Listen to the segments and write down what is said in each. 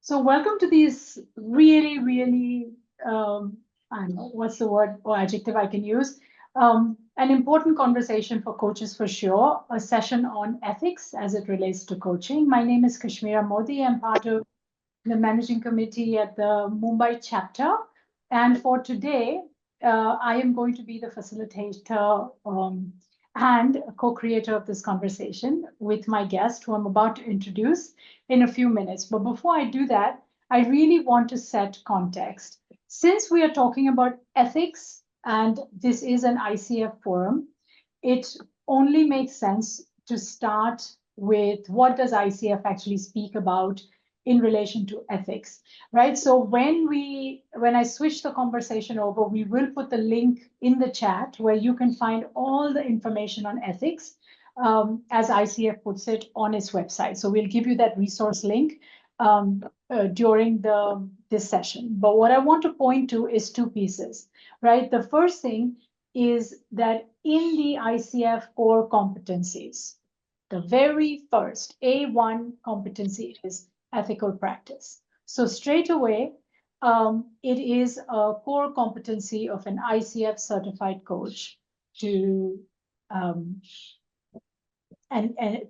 So welcome to these really, I don't know, what's the word or adjective I can use? An important conversation for coaches for sure, a session on ethics as it relates to coaching. My name is Kashmira Mody. I'm part of the managing committee at the Mumbai chapter. And for today, I am going to be the facilitator and a co-creator of this conversation with my guest, who I'm about to introduce in a few minutes. But before I do that, I really want to set context. Since we are talking about ethics and this is an ICF forum, it only makes sense to start with what does ICF actually speak about in relation to ethics, right? So when I switch the conversation over, we will put the link in the chat where you can find all the information on ethics as ICF puts it on its website. So we'll give you that resource link during this session. But what I want to point to is two pieces, right? The first thing is that in the ICF core competencies, the very first A1 competency is ethical practice. So straight away, it is a core competency of an ICF certified coach to and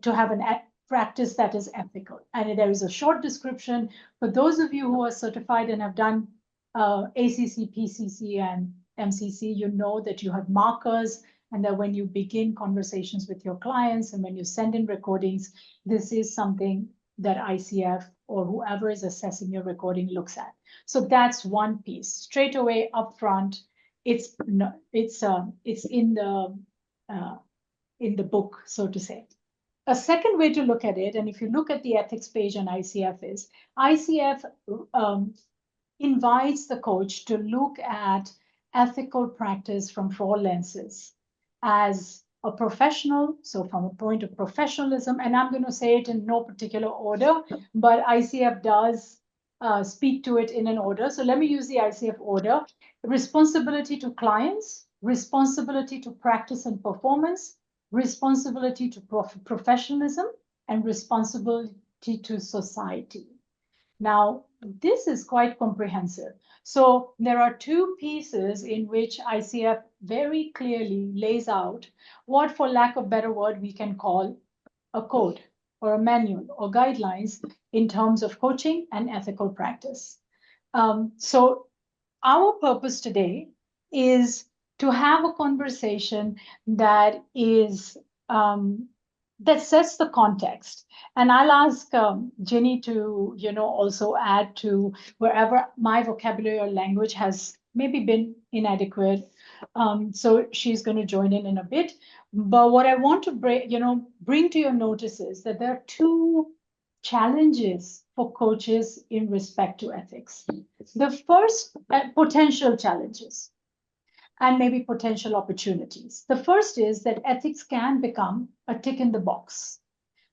to have an practice that is ethical. And there is a short description for those of you who are certified and have done ACC, PCC, and MCC. You know that you have markers, and that when you begin conversations with your clients and when you send in recordings, this is something that ICF or whoever is assessing your recording looks at. So that's one piece. Straight away up front, it's in the book, so to say. A second way to look at it, and if you look at the ethics page on ICF, is ICF invites the coach to look at ethical practice from four lenses as a professional, so from a point of professionalism, and I'm going to say it in no particular order, but ICF does speak to it in an order. So let me use the ICF order: responsibility to clients, responsibility to practice and performance, responsibility to professionalism, and responsibility to society. Now, this is quite comprehensive. So there are two pieces in which ICF very clearly lays out what, for lack of better word, we can call a code or a manual or guidelines in terms of coaching and ethical practice. So our purpose today is to have a conversation that is that sets the context. And I'll ask Jinny to, also add to wherever my vocabulary or language has maybe been inadequate. So she's going to join in a bit. But what I want to bring to your notice is that there are two challenges for coaches in respect to ethics. The first, potential challenges and maybe potential opportunities. The first is that ethics can become a tick in the box,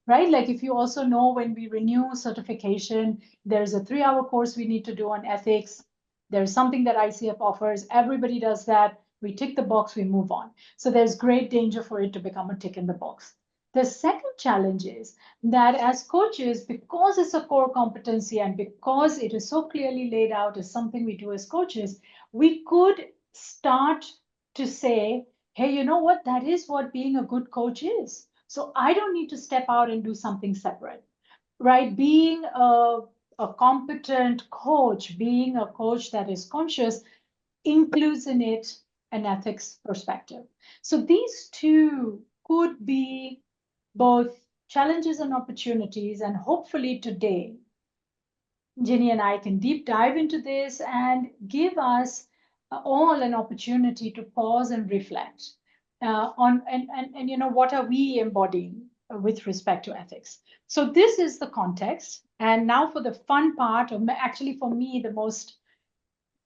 right? Like if you also know, when we renew certification, there's a 3-hour course we need to do on ethics. There's something that ICF offers. Everybody does that. We tick the box, we move on. So there's great danger for it to become a tick in the box. The second challenge is that as coaches, because it's a core competency and because it is so clearly laid out as something we do as coaches, we could start to say, hey, you know what? That is what being a good coach is. So I don't need to step out and do something separate, right? Being a competent coach, being a coach that is conscious, includes in it an ethics perspective. So these two could be both challenges and opportunities. And hopefully today, Jinny and I can deep dive into this and give us all an opportunity to pause and reflect on and what are we embodying with respect to ethics. So this is the context. And now for the fun part, or actually for me, the most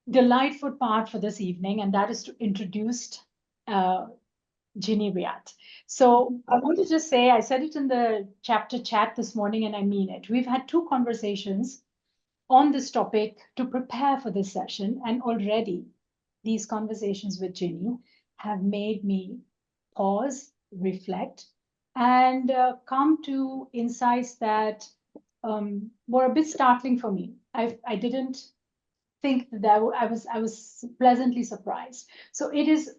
delightful part for this evening, and that is to introduce Jinny Riat. So I want to just say, I said it in the chapter chat this morning, and I mean it. We've had two conversations on this topic to prepare for this session, and already these conversations with Jinny have made me pause, reflect, and come to insights that were a bit startling for me. I didn't think that I was pleasantly surprised. So it is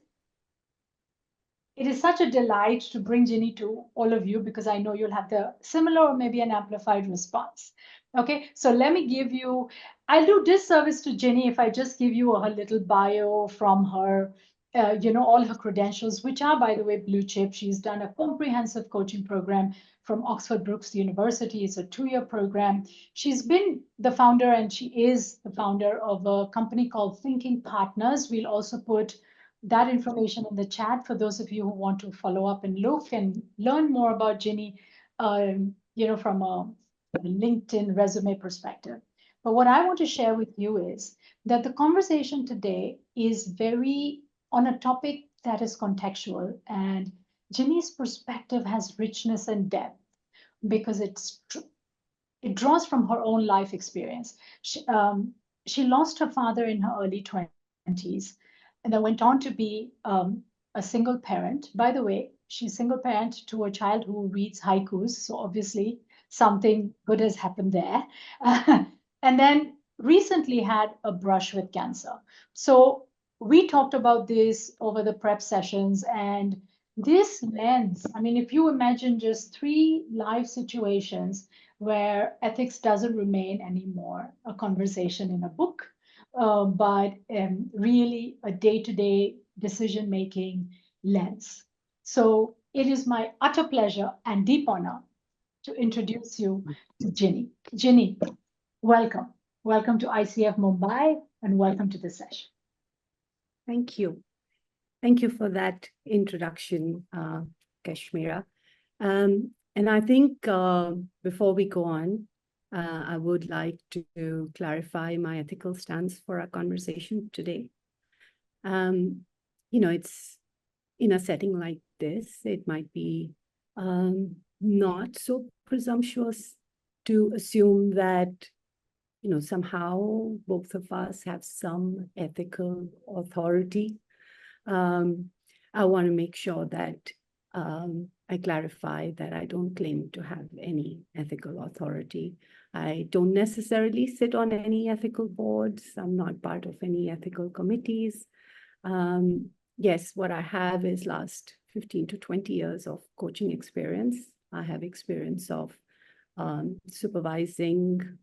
such a delight to bring Jinny to all of you, because I know you'll have the similar or maybe an amplified response. Okay, so let me give you, I'll do disservice to Jinny if I just give you her little bio from her, all her credentials, which are, by the way, blue chip. She's done a comprehensive coaching program from Oxford Brookes University. It's a 2-year program. She's been the founder, and she is the founder of a company called Thinking Partners. We'll also put that information in the chat for those of you who want to follow up and look and learn more about Jinny, from a LinkedIn resume perspective. But what I want to share with you is that the conversation today is very on a topic that is contextual, and Jinny's perspective has richness and depth because it draws from her own life experience. She lost her father in her early 20s, and then went on to be a single parent. By the way, she's single parent to a child who reads haikus, so obviously something good has happened there. And then recently had a brush with cancer. So we talked about this over the prep sessions, and this lens, I mean, if you imagine just 3 life situations where ethics doesn't remain anymore a conversation in a book, but really a day-to-day decision-making lens. So it is my utter pleasure and deep honor to introduce you to Jinny. Jinny, welcome. Welcome to ICF Mumbai, and welcome to the session. Thank you. Thank you for that introduction, Kashmira. And I think before we go on, I would like to clarify my ethical stance for our conversation today. It's in a setting like this, it might be not so presumptuous to assume that, somehow both of us have some ethical authority. I want to make sure that I clarify that I don't claim to have any ethical authority. I don't necessarily sit on any ethical boards. I'm not part of any ethical committees. Yes, what I have is last 15 to 20 years of coaching experience. I have experience of supervising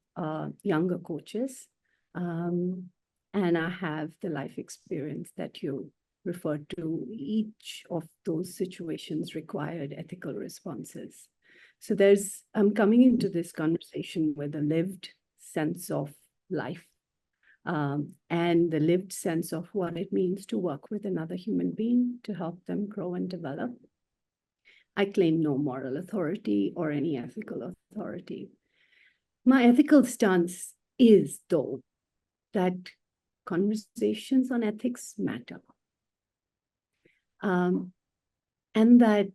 younger coaches. And I have the life experience that you referred to. Each of those situations required ethical responses. So I'm coming into this conversation with a lived sense of life and the lived sense of what it means to work with another human being to help them grow and develop. I claim no moral authority or any ethical authority. My ethical stance is, though, that conversations on ethics matter. And that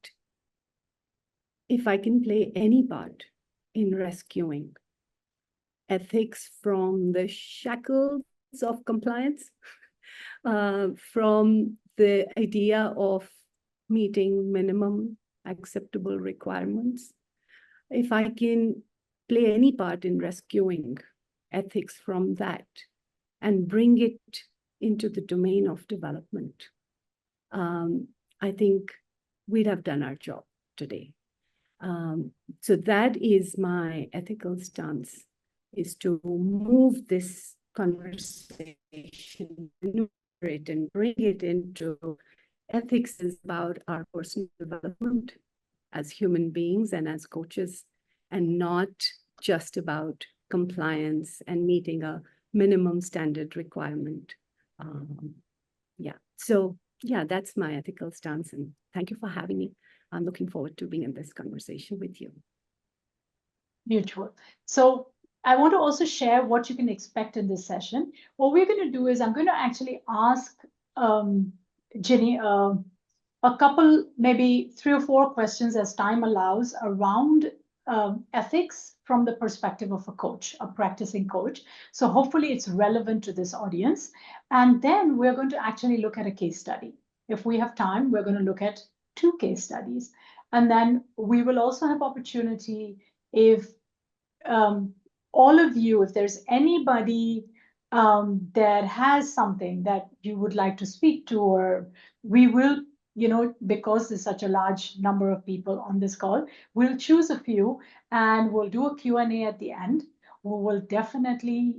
if I can play any part in rescuing ethics from the shackles of compliance, from the idea of meeting minimum acceptable requirements, if I can play any part in rescuing ethics from that and bring it into the domain of development, I think we'd have done our job today. So that is my ethical stance, is to move this conversation, and bring it into ethics is about our personal development as human beings and as coaches, and not just about compliance and meeting a minimum standard requirement. That's my ethical stance, and thank you for having me. I'm looking forward to being in this conversation with you. Mutual. So I want to also share what you can expect in this session. What we're going to do is I'm going to actually ask Jinny a couple, maybe 3 or 4 questions as time allows around ethics from the perspective of a coach, a practicing coach. So hopefully it's relevant to this audience. And then we're going to actually look at a case study. If we have time, we're going to look at 2 case studies. And then we will also have opportunity if all of you, if there's anybody that has something that you would like to speak to, or we will, because there's such a large number of people on this call, we'll choose a few and we'll do a Q&A at the end. We will definitely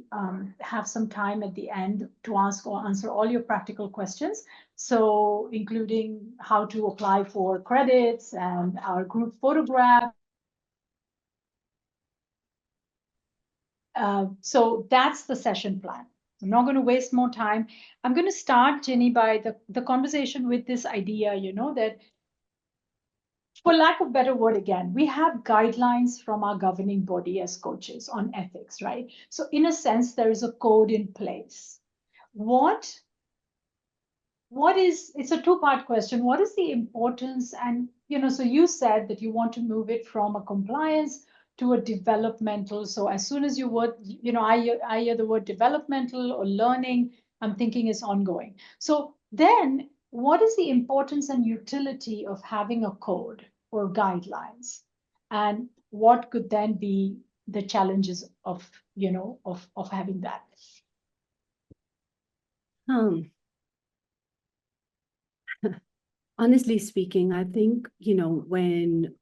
have some time at the end to ask or answer all your practical questions. So including how to apply for credits and our group photograph. So that's the session plan. I'm not going to waste more time. I'm going to start, Jinny, by the conversation with this idea, that for lack of better word, again, we have guidelines from our governing body as coaches on ethics, right? So in a sense, there is a code in place. It's a two-part question. What is the importance? And, so you said that you want to move it from a compliance to a developmental. So as soon as I hear the word developmental or learning, I'm thinking it's ongoing. So then what is the importance and utility of having a code or guidelines? And what could then be the challenges of having that? Honestly speaking, I think, when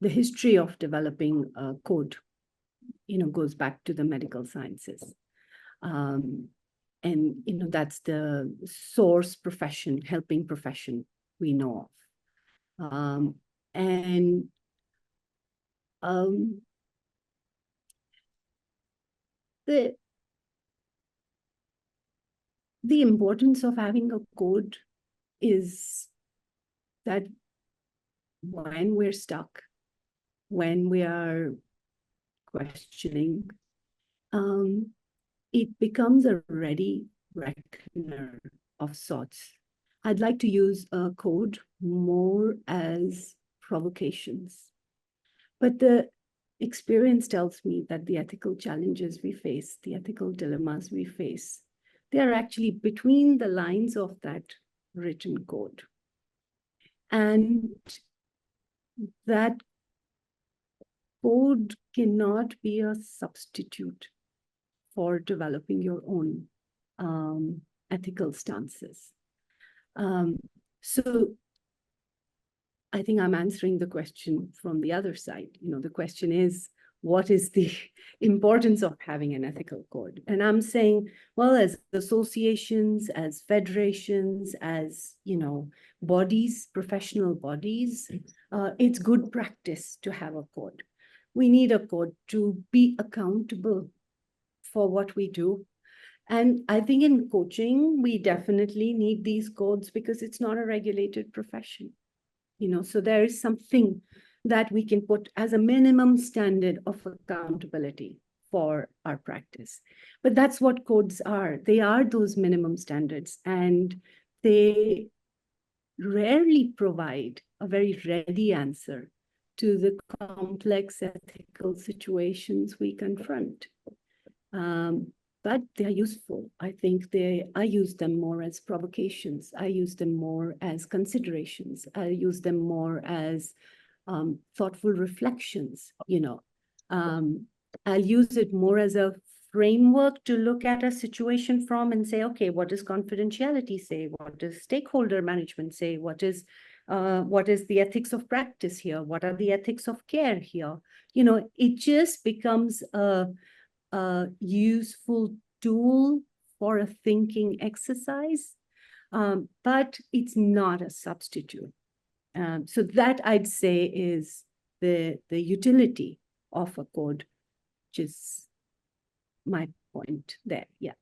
the history of developing a code, goes back to the medical sciences. And, that's the source profession, helping profession we know of. The importance of having a code is that when we're stuck, when we are questioning, it becomes a ready reckoner of sorts. I'd like to use a code more as provocations. But the experience tells me that the ethical challenges we face, the ethical dilemmas we face, they are actually between the lines of that written code. And that code cannot be a substitute for developing your own ethical stances. So I think I'm answering the question from the other side. The question is, what is the importance of having an ethical code? And I'm saying, well, as associations, as federations, as, bodies, professional bodies, it's good practice to have a code. We need a code to be accountable for what we do. And I think in coaching, we definitely need these codes because it's not a regulated profession. So there is something that we can put as a minimum standard of accountability for our practice. But that's what codes are. They are those minimum standards, and they rarely provide a very ready answer to the complex ethical situations we confront. But they're useful. I think I use them more as provocations. I use them more as considerations. I use them more as thoughtful reflections, I'll use it more as a framework to look at a situation from and say, okay, what does confidentiality say? What does stakeholder management say? What is the ethics of practice here? What are the ethics of care here? It just becomes a useful tool for a thinking exercise, but it's not a substitute. So that I'd say is the utility of a code, which is my point there. Yeah.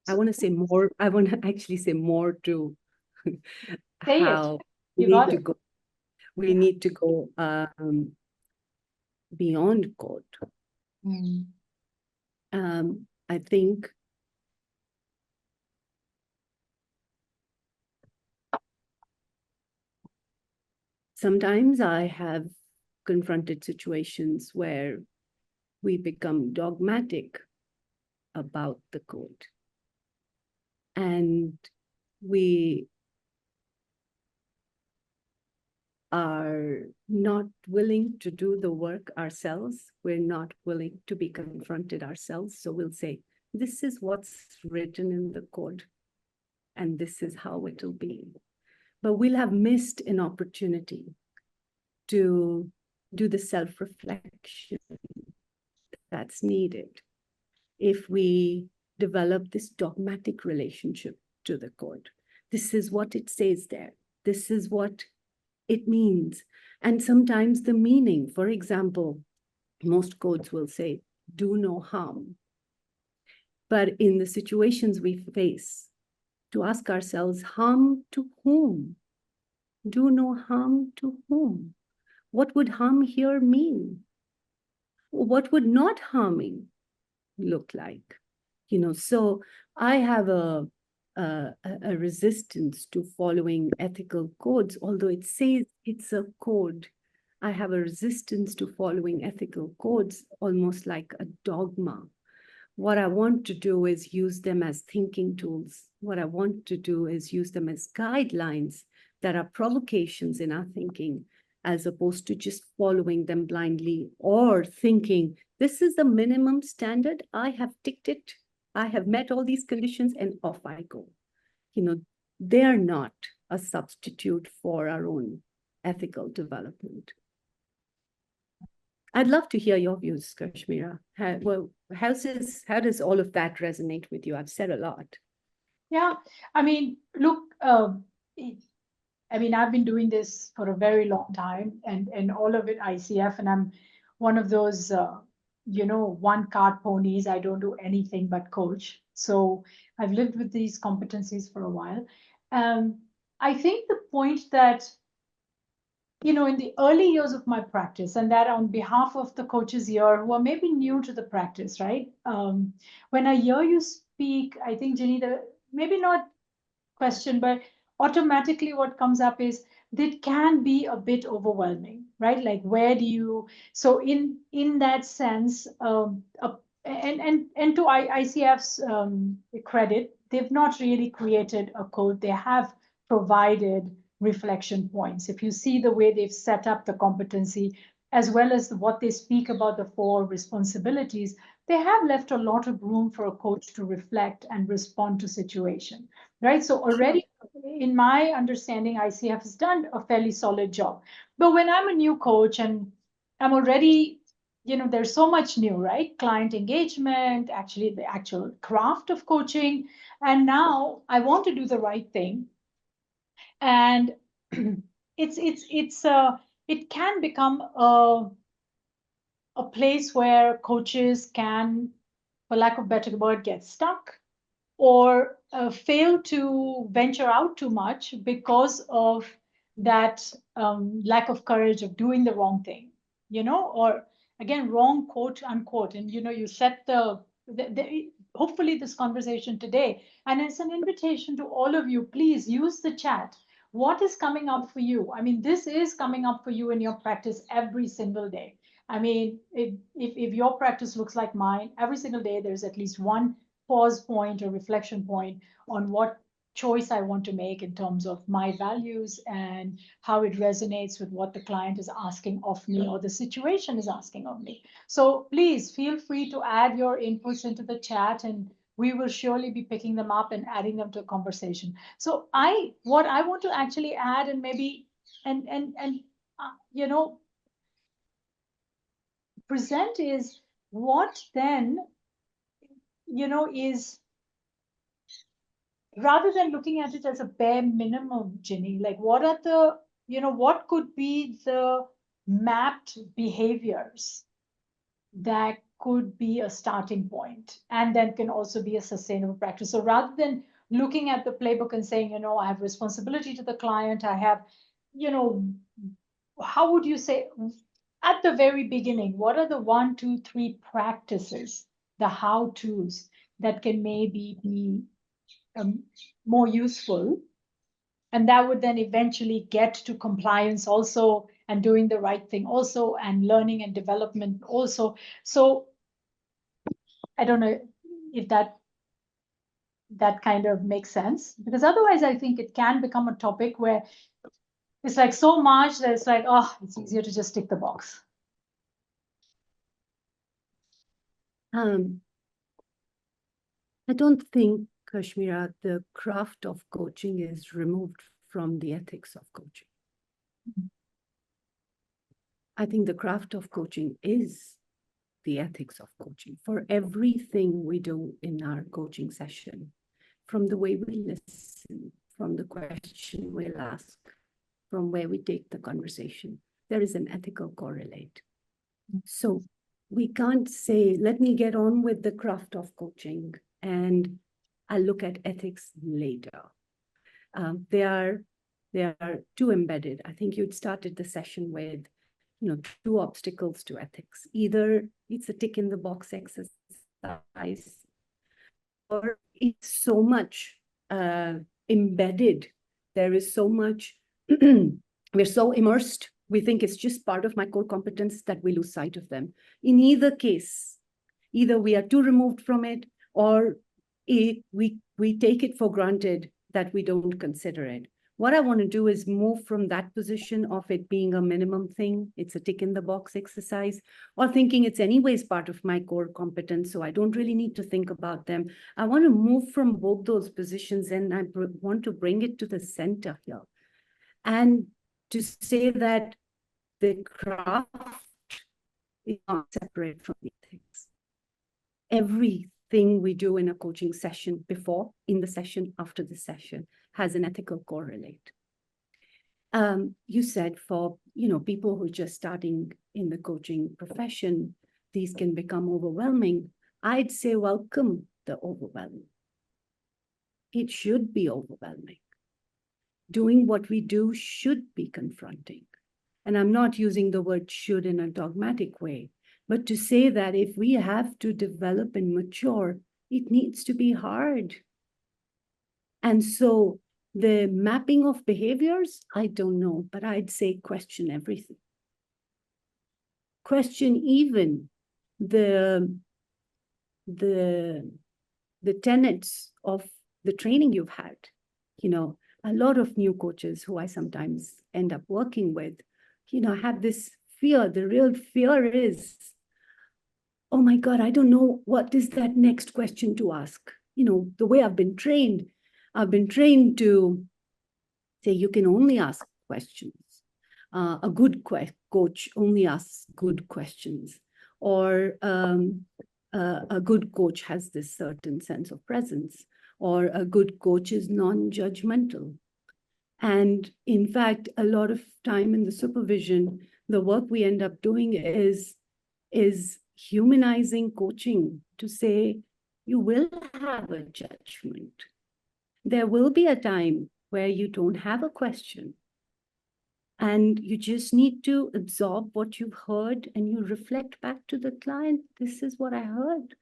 I want to say more. I want to actually say more to how we need to go. We need to go beyond code. I think sometimes I have confronted situations where we become dogmatic about the code. And we are not willing to do the work ourselves. We're not willing to be confronted ourselves. So we'll say, this is what's written in the code, and this is how it will be. But we'll have missed an opportunity to do the self-reflection that's needed if we develop this dogmatic relationship to the code. This is what it says there. This is what it means. And sometimes the meaning, for example, most codes will say, do no harm. But in the situations we face, to ask ourselves, harm to whom? Do no harm to whom? What would harm here mean? What would not harming look like? So I have a resistance to following ethical codes, although it says it's a code. I have a resistance to following ethical codes, almost like a dogma. What I want to do is use them as thinking tools. What I want to do is use them as guidelines that are provocations in our thinking, as opposed to just following them blindly or thinking, this is the minimum standard. I have ticked it. I have met all these conditions and off I go. They are not a substitute for our own ethical development. I'd love to hear your views, Kashmira. How does all of that resonate with you? I've said a lot. Yeah, I mean, look, I've been doing this for a very long time, and all of it ICF, and I'm one of those, one-card ponies. I don't do anything but coach. So I've lived with these competencies for a while. I think the point that, in the early years of my practice, and that on behalf of the coaches here who are maybe new to the practice, right? When I hear you speak, I think, Jinny, maybe not question, but automatically what comes up is that can be a bit overwhelming, right? Like, where do you? So in that sense, and to ICF's credit, they've not really created a code. They have provided reflection points. If you see the way they've set up the competency, as well as what they speak about the 4 responsibilities, they have left a lot of room for a coach to reflect and respond to situation, right? So already, in my understanding, ICF has done a fairly solid job. But when I'm a new coach and I'm already, there's so much new, right? Client engagement, actually the actual craft of coaching. And now I want to do the right thing. And it can become a place where coaches can, for lack of a better word, get stuck or fail to venture out too much because of that lack of courage of doing the wrong thing, or again, wrong, quote unquote. And you set hopefully this conversation today, and it's an invitation to all of you, please use the chat. What is coming up for you? I mean, this is coming up for you in your practice every single day. I mean, if your practice looks like mine, every single day there's at least one pause point or reflection point on what choice I want to make in terms of my values and how it resonates with what the client is asking of me or the situation is asking of me. So please feel free to add your inputs into the chat, and we will surely be picking them up and adding them to a conversation. So what I want to actually add, and maybe present, is what then is, rather than looking at it as a bare minimum, Jinny, like what are the, what could be the mapped behaviors that could be a starting point and then can also be a sustainable practice. So rather than looking at the playbook and saying, I have responsibility to the client, I have, how would you say at the very beginning, what are the 1, 2, 3 practices, the how-tos that can maybe be more useful, and that would then eventually get to compliance also, and doing the right thing also, and learning and development also. So I don't know if that kind of makes sense, because otherwise I think it can become a topic where It's like so much that it's like, oh, it's easier to just tick the box. I don't think, Kashmira, the craft of coaching is removed from the ethics of coaching. I think the craft of coaching is the ethics of coaching for everything we do in our coaching session, from the way we listen, from the question we'll ask, from where we take the conversation. There is an ethical correlate. So we can't say, let me get on with the craft of coaching and I'll look at ethics later. They are too embedded. I think you'd started the session with, two obstacles to ethics. Either it's a tick in the box exercise, or it's so much embedded. There is so much, we're so immersed. We think it's just part of my core competence that we lose sight of them. In either case, either we are too removed from it, or we take it for granted that we don't consider it. What I want to do is move from that position of it being a minimum thing, it's a tick in the box exercise, or thinking it's anyways part of my core competence, so I don't really need to think about them. I want to move from both those positions, and I want to bring it to the center here. And to say that the craft is not separate from the ethics. Everything we do in a coaching session, before, in the session, after the session, has an ethical correlate. You said for people who are just starting in the coaching profession, these can become overwhelming. I'd say welcome the overwhelm. It should be overwhelming. Doing what we do should be confronting. And I'm not using the word should in a dogmatic way, but to say that if we have to develop and mature, it needs to be hard. And so the mapping of behaviors, I don't know, but I'd say question everything. Question even the tenets of the training you've had. A lot of new coaches who I sometimes end up working with, have this fear. The real fear is, oh my God, I don't know what is that next question to ask. The way I've been trained to say you can only ask questions. A good coach only asks good questions, or a good coach has this certain sense of presence, or a good coach is non-judgmental. And in fact, a lot of time in the supervision, the work we end up doing is humanizing coaching to say, you will have a judgment. There will be a time where you don't have a question. And you just need to absorb what you've heard and you reflect back to the client, this is what I heard.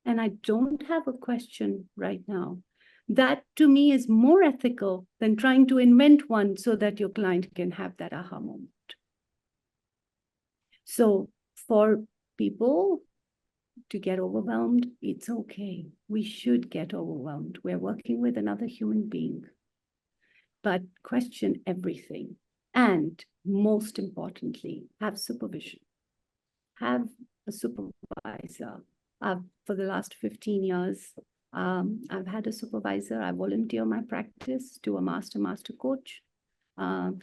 And I don't have a question right now. That to me is more ethical than trying to invent one so that your client can have that aha moment. So for people to get overwhelmed, it's okay. We should get overwhelmed. We're working with another human being. But question everything. And most importantly, have supervision. Have a supervisor. For the last 15 years, I've had a supervisor. I volunteer my practice to a master coach.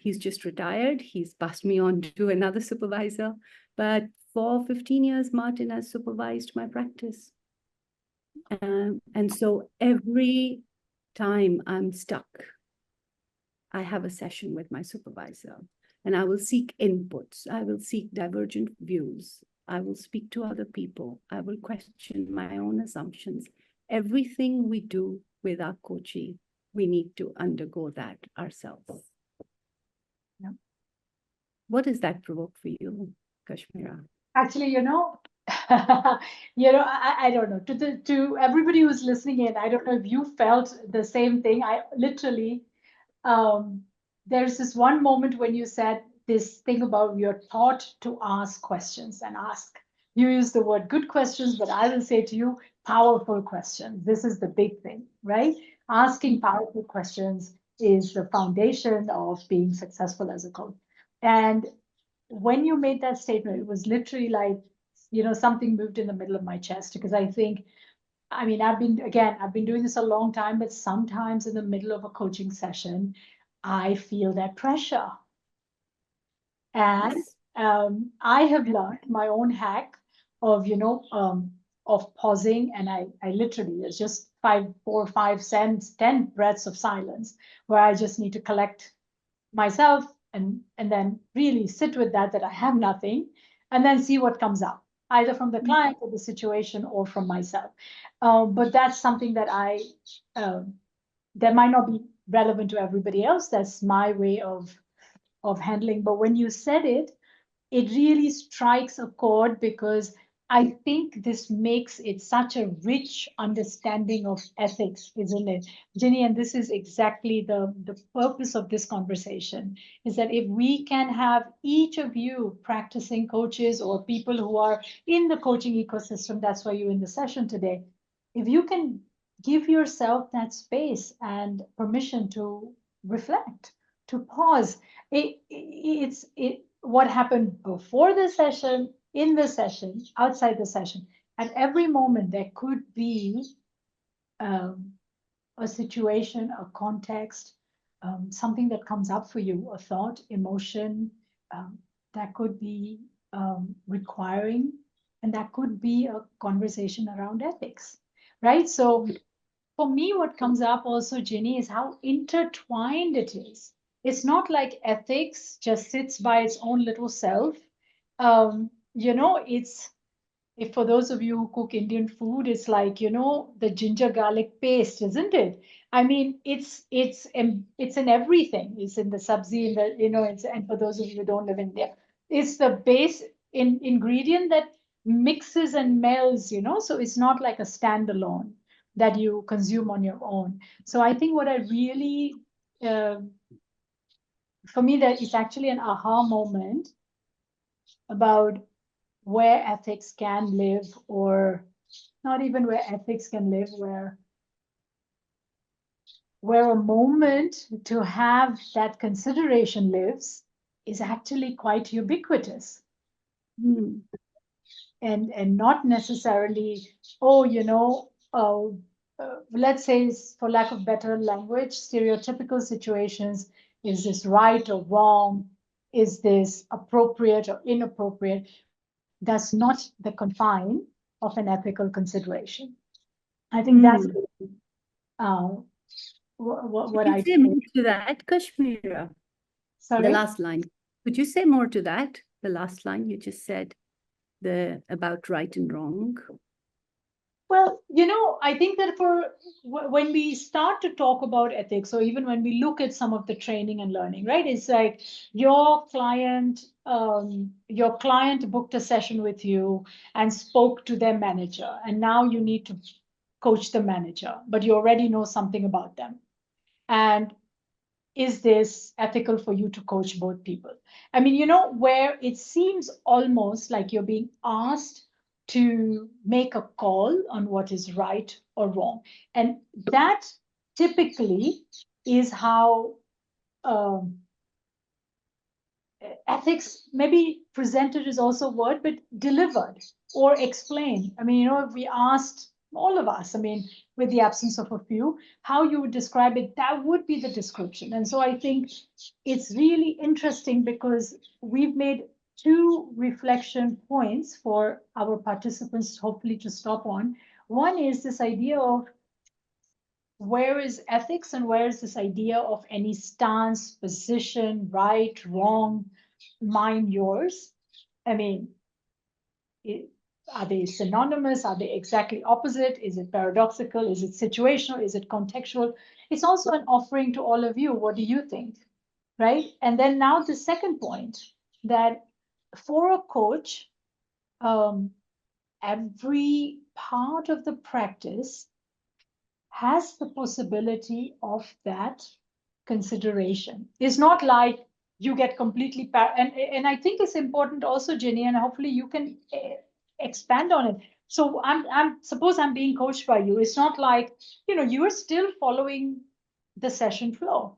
He's just retired. He's passed me on to another supervisor. But for 15 years, Martin has supervised my practice. And so every time I'm stuck, I have a session with my supervisor, and I will seek inputs. I will seek divergent views. I will speak to other people. I will question my own assumptions. Everything we do with our coachee, we need to undergo that ourselves. Yeah. What does that provoke for you, Kashmira? Actually, I don't know. To everybody who's listening in, I don't know if you felt the same thing. I literally, there's this one moment when you said this thing about you're taught to ask questions and ask. You use the word good questions, but I will say to you, powerful questions. This is the big thing, right? Asking powerful questions is the foundation of being successful as a coach. And when you made that statement, it was literally like, something moved in the middle of my chest, because I think, I mean, I've been doing this a long time, but sometimes in the middle of a coaching session, I feel that pressure. And I have learned my own hack of, of pausing. And I literally, it's just 4, 5, 10 breaths of silence where I just need to collect myself and then really sit with that I have nothing, and then see what comes up, either from the client or the situation or from myself. But that's something that that might not be relevant to everybody else. That's my way of handling. But when you said it, it really strikes a chord, because I think this makes it such a rich understanding of ethics, isn't it, Jinny? And this is exactly the purpose of this conversation, is that if we can have each of you practicing coaches or people who are in the coaching ecosystem, that's why you're in the session today, if you can give yourself that space and permission to reflect, to pause, it what happened before the session, in the session, outside the session. At every moment, there could be um, a situation, a context, something that comes up for you, a thought, emotion, that could be requiring, and that could be a conversation around ethics, right? So for me, what comes up also, Jinny, is how intertwined it is. It's not like ethics just sits by its own little self. It's, if for those of you who cook Indian food, it's like, the ginger garlic paste, isn't it? I mean, it's in everything. It's in the sabzi, in the, and for those of you who don't live in India, it's the base ingredient that mixes and melds, so it's not like a standalone that you consume on your own. So I think what I really, uh, for me, that is actually an aha moment about where ethics can live, or not even where ethics can live, where a moment to have that consideration lives is actually quite ubiquitous. Mm. And not necessarily, let's say, for lack of better language, stereotypical situations. Is this right or wrong? Is this appropriate or inappropriate? That's not the confine of an ethical consideration. I think that's uh, what Could I you say more to that, Kashmira? The sorry. last line. Could you say more to that? The last line you just said, about right and wrong. Well, I think that when we start to talk about ethics, or even when we look at some of the training and learning, right? It's like your client booked a session with you and spoke to their manager, and now you need to coach the manager, but you already know something about them. And is this ethical for you to coach both people? I mean, where it seems almost like you're being asked to make a call on what is right or wrong. And that typically is how ethics, maybe presented is also a word, but delivered or explained. I mean, if we asked all of us, I mean, with the absence of a few, how you would describe it, that would be the description. And so I think it's really interesting, because we've made two reflection points for our participants, hopefully, to stop on. One is this idea of where is ethics, and where is this idea of any stance, position, right, wrong, mine, yours? I mean, are they synonymous? Are they exactly opposite? Is it paradoxical? Is it situational? Is it contextual? It's also an offering to all of you. What do you think? Right? And then now the second point, that for a coach, every part of the practice has the possibility of that consideration. It's not like you get completely and I think it's important also, Jinny, and hopefully you can expand on it. So suppose I'm being coached by you. It's not like, you're still following the session flow.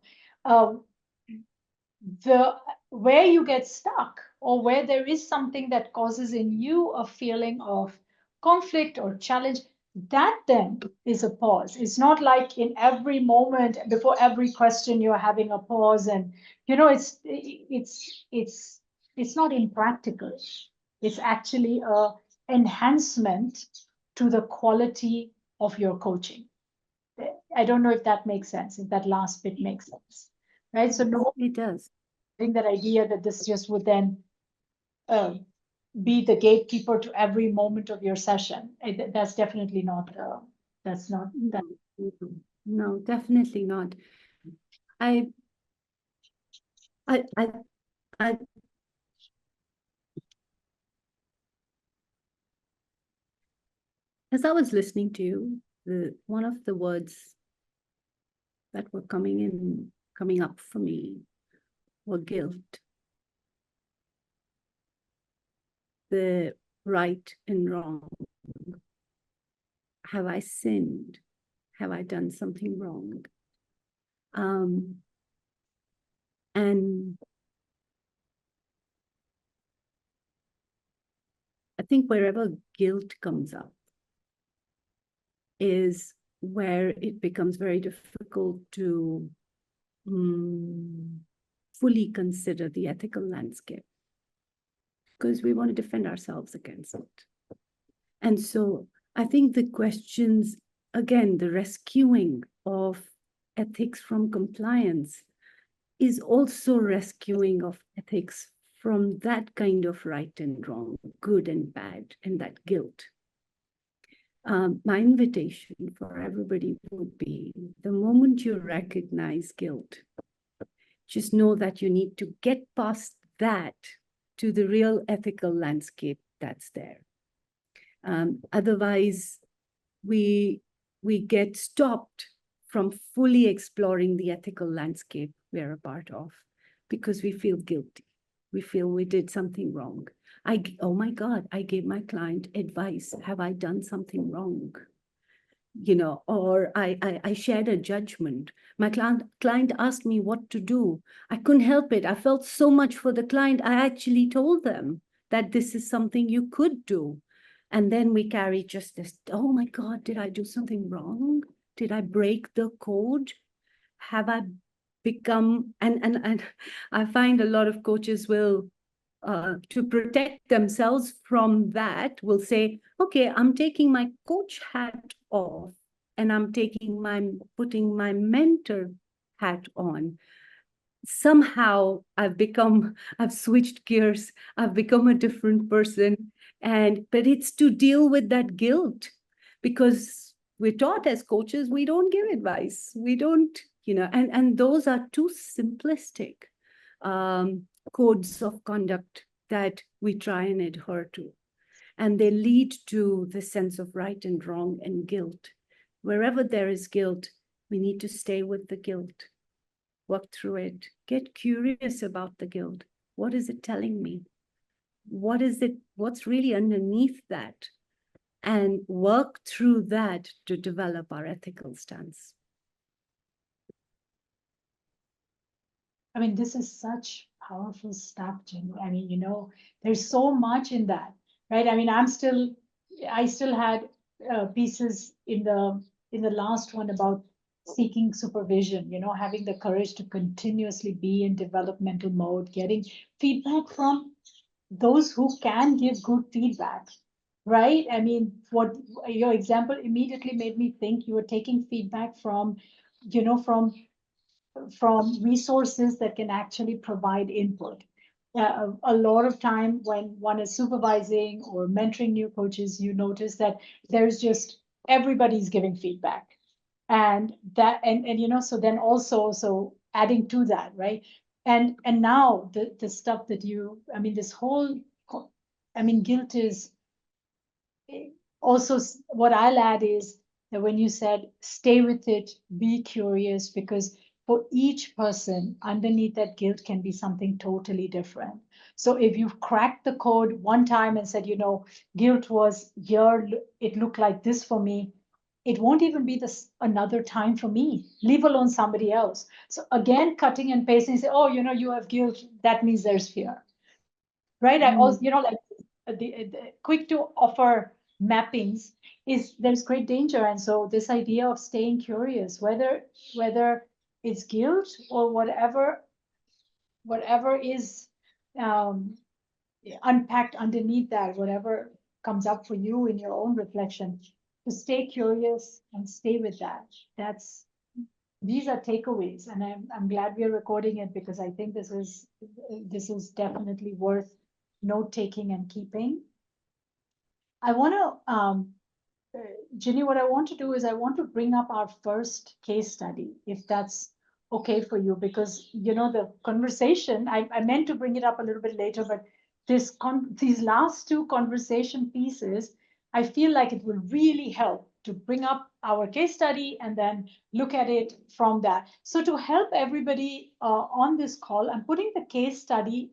Where you get stuck, or where there is something that causes in you a feeling of conflict or challenge, that then is a pause. It's not like in every moment before every question you're having a pause, and it's not impractical. It's actually a enhancement to the quality of your coaching. I don't know if that makes sense, if that last bit makes sense, right? So no, It does. I think that idea that this just would then be the gatekeeper to every moment of your session. That's definitely not. That's not. That. No, definitely not. I, I, I, as I was listening to you, one of the words that were coming up for me were guilt. The right and wrong. Have I sinned? Have I done something wrong? And I think wherever guilt comes up is where it becomes very difficult to fully consider the ethical landscape, because we want to defend ourselves against it. And so I think the questions, again, the rescuing of ethics from compliance is also rescuing of ethics from that kind of right and wrong, good and bad, and that guilt. My invitation for everybody would be, the moment you recognize guilt, just know that you need to get past that to the real ethical landscape that's there. Otherwise, we get stopped from fully exploring the ethical landscape we're a part of, because we feel guilty. We feel we did something wrong. Oh my God, I gave my client advice. Have I done something wrong? Or I shared a judgment. My client asked me what to do. I couldn't help it. I felt so much for the client. I actually told them that this is something you could do. And then we carry just this, oh my God, did I do something wrong? Did I break the code? Have I become, and I find a lot of coaches will, to protect themselves from that, will say, okay, I'm taking my coach hat off and I'm putting my mentor hat on. Somehow I've switched gears, I've become a different person. But it's to deal with that guilt, because we're taught as coaches, we don't give advice. We don't, and those are too simplistic codes of conduct that we try and adhere to. And they lead to the sense of right and wrong and guilt. Wherever there is guilt, we need to stay with the guilt, work through it, get curious about the guilt. What is it telling me? What's really underneath that? And work through that to develop our ethical stance. I mean, this is such powerful stuff, Jinny. I mean, there's so much in that, right? I mean, I still had pieces in the last one about seeking supervision, having the courage to continuously be in developmental mode, getting feedback from those who can give good feedback, right? I mean, what your example immediately made me think, you were taking feedback from resources that can actually provide input. A lot of time when one is supervising or mentoring new coaches, you notice that there's just everybody's giving feedback. And so then also, so adding to that, right? And now the stuff that this whole, guilt is also, what I'll add is that when you said stay with it, be curious, because for each person underneath that guilt can be something totally different. So if you've cracked the code one time and said, guilt was here, it looked like this for me, it won't even be another time for me, leave alone somebody else. So again, cutting and pasting, say, oh, you have guilt, that means there's fear, right? I also, like the quick to offer mappings is there's great danger. And so this idea of staying curious, whether it's guilt or whatever is um, unpacked underneath that, whatever comes up for you in your own reflection, to stay curious and stay with that. These are takeaways, and I'm glad we are recording it, because I think this is definitely worth note taking and keeping. I want to, Jinny, what I want to do is I want to bring up our first case study, if that's okay for you, because the conversation, I meant to bring it up a little bit later, but these last two conversation pieces, I feel like it will really help to bring up our case study and then look at it from that. So to help everybody on this call, I'm putting the case study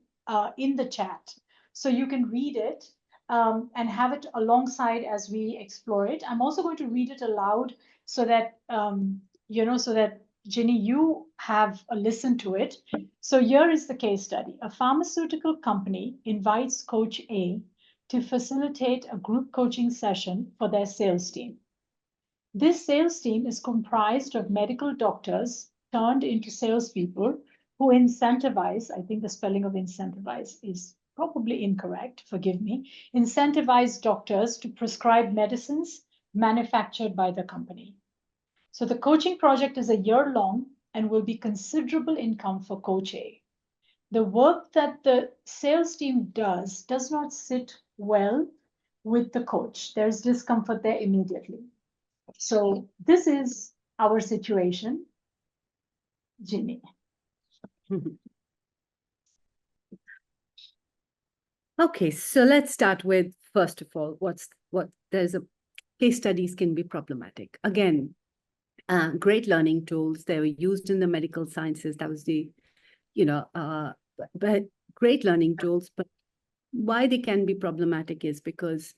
in the chat so you can read it and have it alongside as we explore it. I'm also going to read it aloud so that so that Jinny, you have a listen to it. So here is the case study. A pharmaceutical company invites Coach A to facilitate a group coaching session for their sales team. This sales team is comprised of medical doctors turned into salespeople who incentivize, I think the spelling of incentivize is probably incorrect, forgive me, incentivize doctors to prescribe medicines manufactured by the company. So the coaching project is a year long and will be considerable income for Coach A. The work that the sales team does not sit well with the coach. There's discomfort there immediately. So this is our situation, Jinny. Okay, so let's start with, first of all, there's a case studies can be problematic. Again, great learning tools. They were used in the medical sciences. That was the, but great learning tools. But why they can be problematic is because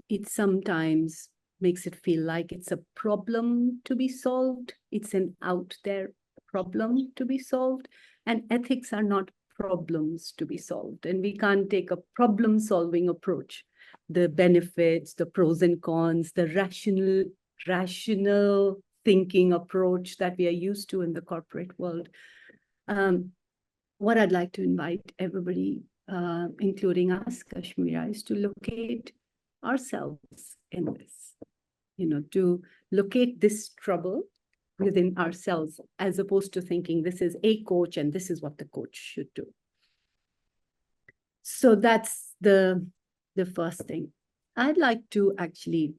it sometimes makes it feel like it's a problem to be solved. It's an out there problem to be solved. And ethics are not problems to be solved. And we can't take a problem solving approach. The benefits, the pros and cons, the rational thinking approach that we are used to in the corporate world. What I'd like to invite everybody, including us, Kashmira, is to locate ourselves in this, to locate this trouble within ourselves, as opposed to thinking this is a coach and this is what the coach should do. So that's the first thing. I'd like to actually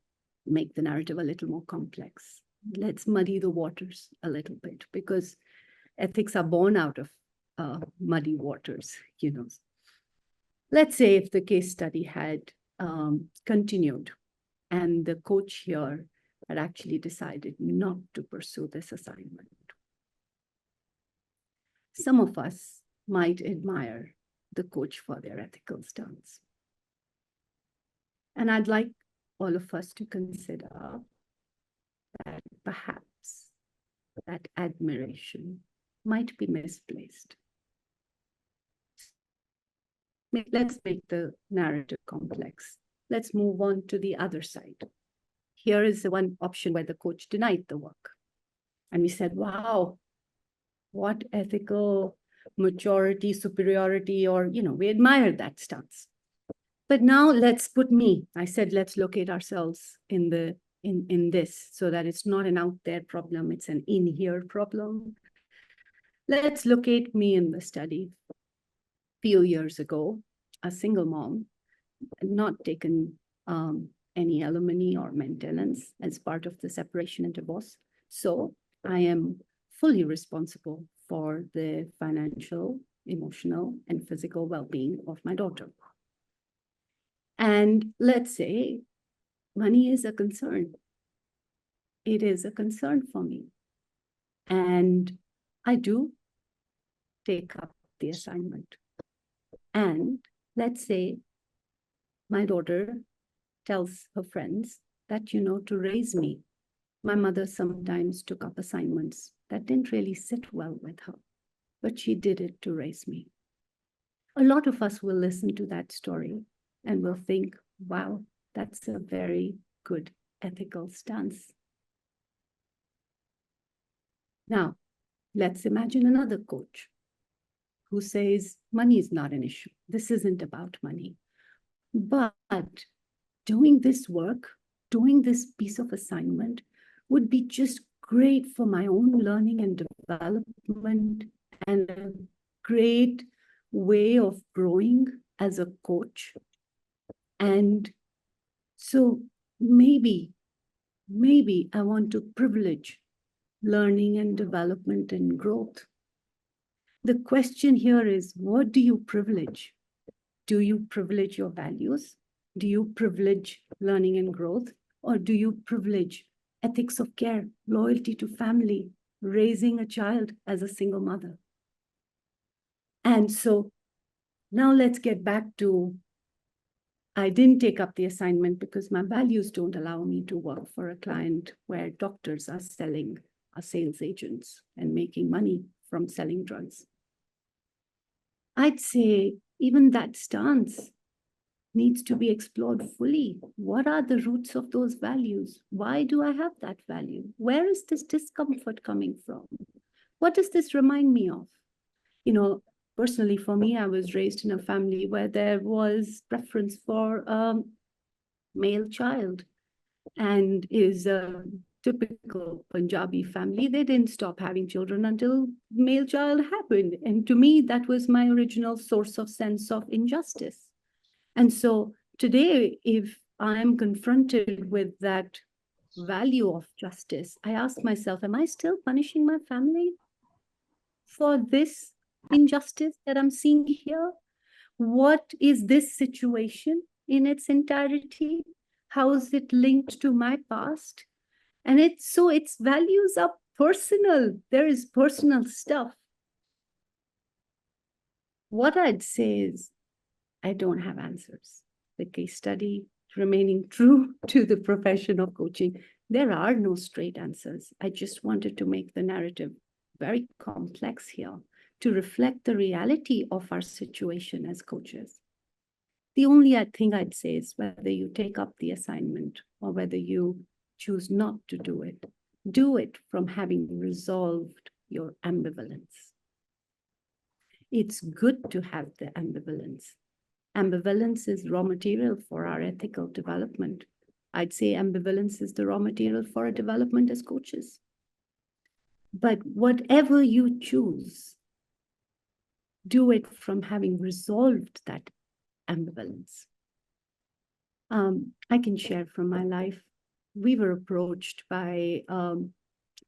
make the narrative a little more complex. Let's muddy the waters a little bit, because ethics are born out of muddy waters, Let's say if the case study had continued and the coach here had actually decided not to pursue this assignment. Some of us might admire the coach for their ethical stance. And I'd like all of us to consider that perhaps that admiration might be misplaced. Let's make the narrative complex. Let's move on to the other side. Here is the one option where the coach denied the work. And we said, wow, what ethical maturity, superiority, or, we admired that stance. But now let's put me. I said, let's locate ourselves in this, so that it's not an out there problem, it's an in here problem. Let's locate me in the study. Few years ago, a single mom, not taken any alimony or maintenance as part of the separation and divorce. So I am fully responsible for the financial, emotional, and physical well-being of my daughter. And let's say money is a concern. It is a concern for me. And I do take up the assignment. And let's say my daughter tells her friends that, to raise me, My mother sometimes took up assignments that didn't really sit well with her, but she did it to raise me. A lot of us will listen to that story and will think, wow, that's a very good ethical stance. Now, let's imagine another coach who says money is not an issue. This isn't about money. But doing this work, doing this piece of assignment would be just great for my own learning and development and a great way of growing as a coach. And so maybe I want to privilege learning and development and growth. The question here is, what do you privilege? Do you privilege your values? Do you privilege learning and growth? Or do you privilege ethics of care, loyalty to family, raising a child as a single mother? And so now let's get back to, I didn't take up the assignment because my values don't allow me to work for a client where doctors are sales agents and making money from selling drugs. I'd say even that stance needs to be explored fully. What are the roots of those values? Why do I have that value? Where is this discomfort coming from? What does this remind me of? You know, personally for me, I was raised in a family where there was preference for a male child, and is a typical Punjabi family. They didn't stop having children until male child happened. And to me, that was my original source of sense of injustice. And so today, if I'm confronted with that value of justice, I ask myself, am I still punishing my family for this injustice that I'm seeing here? What is this situation in its entirety? How is it linked to my past? And its values are personal. There is personal stuff. What I'd say is, I don't have answers. The case study, remaining true to the profession of coaching, there are no straight answers. I just wanted to make the narrative very complex here to reflect the reality of our situation as coaches. The only thing I'd say is whether you take up the assignment or whether you choose not to do it from having resolved your ambivalence. It's good to have the ambivalence. Ambivalence is raw material for our ethical development. I'd say ambivalence is the raw material for our development as coaches. But whatever you choose, do it from having resolved that ambivalence. I can share from my life. We were approached by a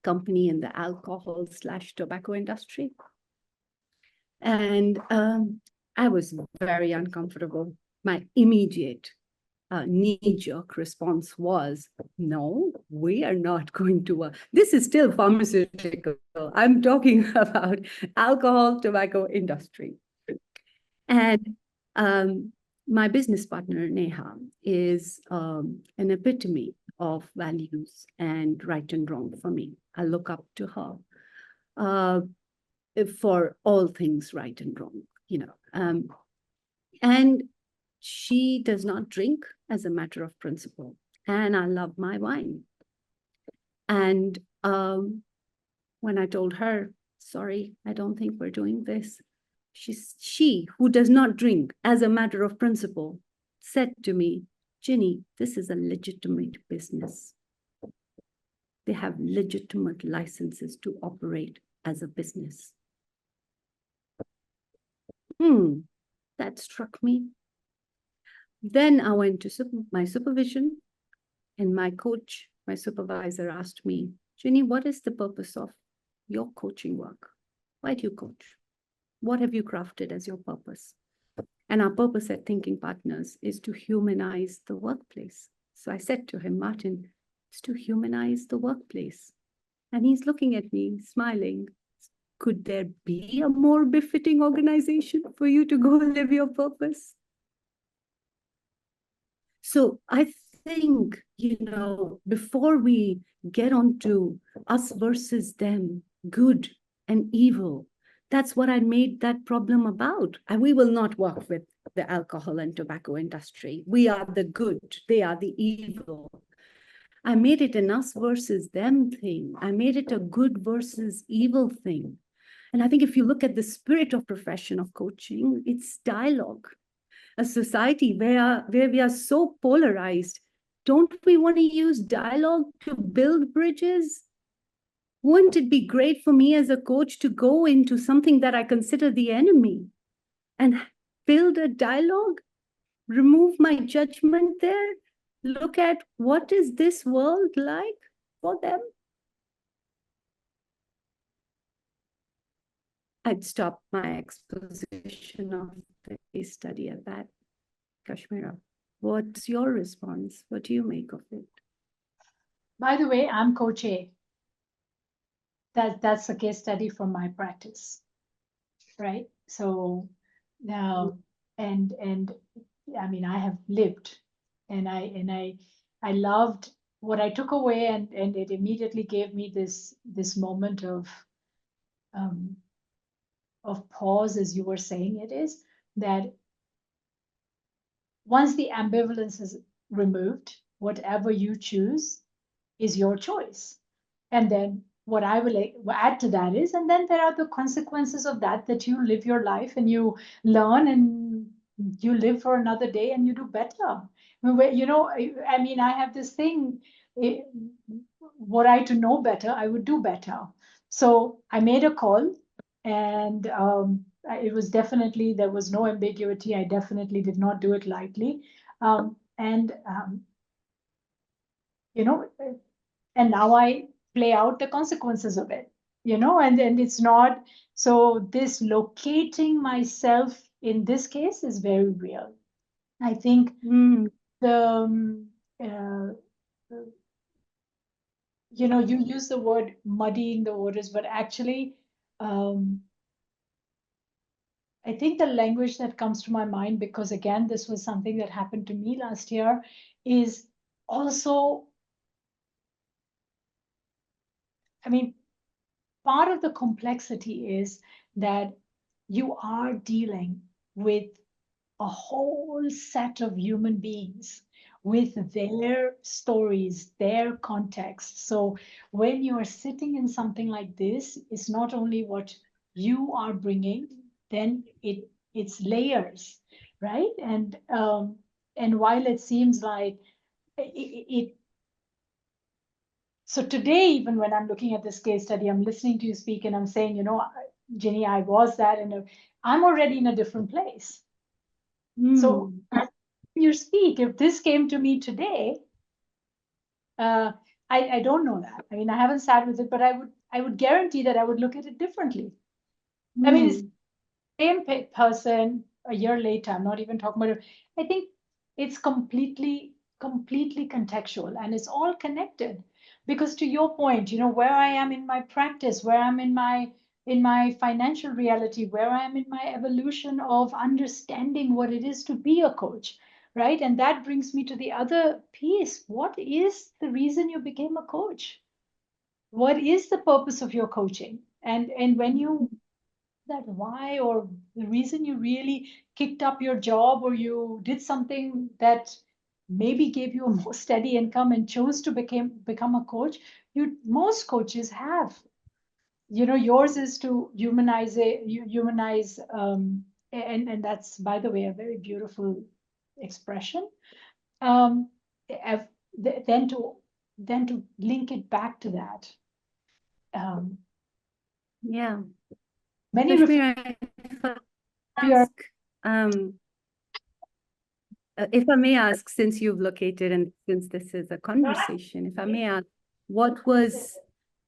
company in the alcohol/tobacco industry. And I was very uncomfortable. My immediate knee-jerk response was, no, we are not going to work. This is still pharmaceutical. I'm talking about alcohol, tobacco industry. And my business partner, Neha, is an epitome of values and right and wrong for me. I look up to her for all things right and wrong, you know. And she does not drink as a matter of principle. And I love my wine. And when I told her, sorry, I don't think we're doing this, she, who does not drink as a matter of principle, said to me, Jinny, this is a legitimate business. They have legitimate licenses to operate as a business. That struck me. Then I went to my supervision, and my coach, my supervisor, asked me, Jinny, what is the purpose of your coaching work? Why do you coach? What have you crafted as your purpose? And our purpose at Thinking Partners is to humanize the workplace. So I said to him, Martin, it's to humanize the workplace. And he's looking at me, smiling. Could there be a more befitting organization for you to go live your purpose? So I think, before we get on to us versus them, good and evil, that's what I made that problem about. And we will not work with the alcohol and tobacco industry. We are the good, they are the evil. I made it an us versus them thing. I made it a good versus evil thing. And I think if you look at the spirit of profession of coaching, it's dialogue. A society where we are so polarized, don't we want to use dialogue to build bridges? Wouldn't it be great for me as a coach to go into something that I consider the enemy and build a dialogue, remove my judgment there, look at what is this world like for them? I'd stop my exposition of the case study at that. Kashmira, what's your response? What do you make of it? By the way, I'm Coach A. That's a case study from my practice, right? So now, and I mean, I have lived, and I loved what I took away, and it immediately gave me this moment of pause, as you were saying. It is that once the ambivalence is removed, whatever you choose is your choice. And then what I will add to that is, and then there are the consequences of that you live your life and you learn and you live for another day and you do better. I mean, I have this thing, were I to know better, I would do better. So I made a call, and it was definitely, there was no ambiguity. I definitely did not do it lightly. And now I play out the consequences of it, and it's not, so this locating myself in this case is very real. I think the, you use the word muddying the waters, but actually, I think the language that comes to my mind, because again, this was something that happened to me last year, is also, I mean, part of the complexity is that you are dealing with a whole set of human beings with their stories, their context. So when you are sitting in something like this, it's not only what you are bringing, then it's layers, right? And while it seems like it so today, even when I'm looking at this case study, I'm listening to you speak and I'm saying, Jinny, I was that, and I'm already in a different place. So you speak, if this came to me today, I don't know that. I mean, I haven't sat with it, but I would guarantee that I would look at it differently. I mean, it's the same person a year later. I'm not even talking about it. I think it's completely contextual, and it's all connected. Because to your point, where I am in my practice, where I'm in my financial reality, where I am in my evolution of understanding what it is to be a coach, right? And that brings me to the other piece. What is the reason you became a coach? What is the purpose of your coaching? And when you that why, or the reason you really kicked up your job, or you did something that maybe gave you a more steady income and chose to become a coach, most coaches have. Yours is to humanize it, humanize, and that's, by the way, a very beautiful expression. Then to link it back to that. Yeah. Many Kashmira, if I may ask, since you've located and since this is a conversation, if I may ask, what was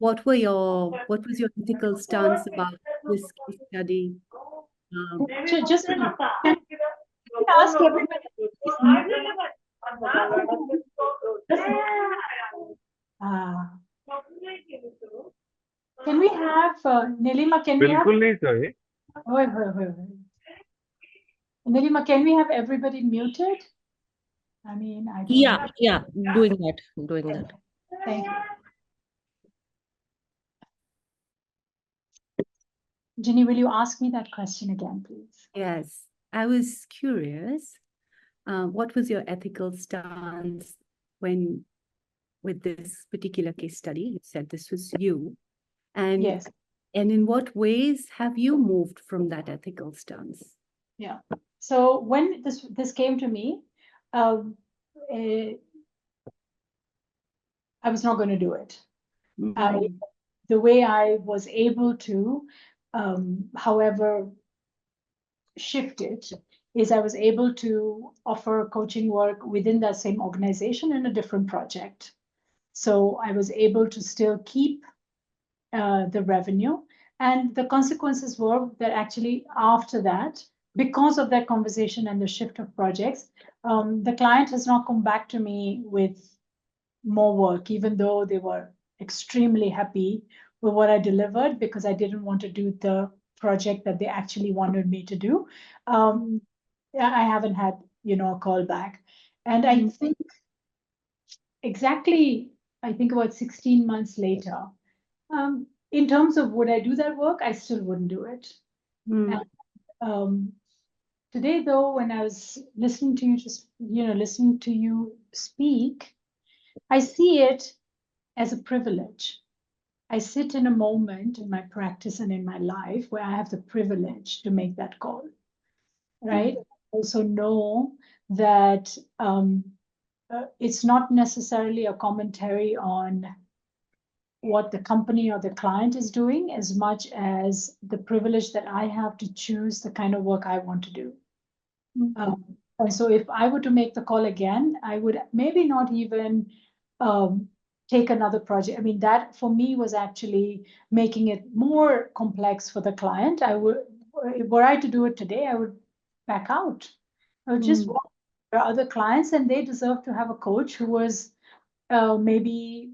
your ethical stance about this case study? Just can I ask everybody. Can we have Nilima? Can we have? Nilima, can we have everybody muted? I mean, I don't Yeah, know. yeah, doing that, doing that. Thank you. Jinny, will you ask me that question again, please? Yes, I was curious. What was your ethical stance when, with this particular case study, you said this was you, and Yes. and in what ways have you moved from that ethical stance? Yeah. So when this came to me, eh, I was not going to do it. Mhm. The way I was able to, however, shift it is I was able to offer coaching work within that same organization in a different project. So I was able to still keep the revenue. And the consequences were that actually after that, because of that conversation and the shift of projects, the client has not come back to me with more work, even though they were extremely happy with what I delivered because I didn't want to do the project that they actually wanted me to do. I haven't had, a call back. And I think exactly, I think about 16 months later, in terms of would I do that work, I still wouldn't do it. Mm. And today, though, when I was listening to you, listening to you speak, I see it as a privilege. I sit in a moment in my practice and in my life where I have the privilege to make that call, right? I also know that it's not necessarily a commentary on what the company or the client is doing as much as the privilege that I have to choose the kind of work I want to do. And so if I were to make the call again, I would maybe not even take another project. I mean, that for me was actually making it more complex for the client. Were I to do it today, I would back out. I would just work for other clients, and they deserve to have a coach who was maybe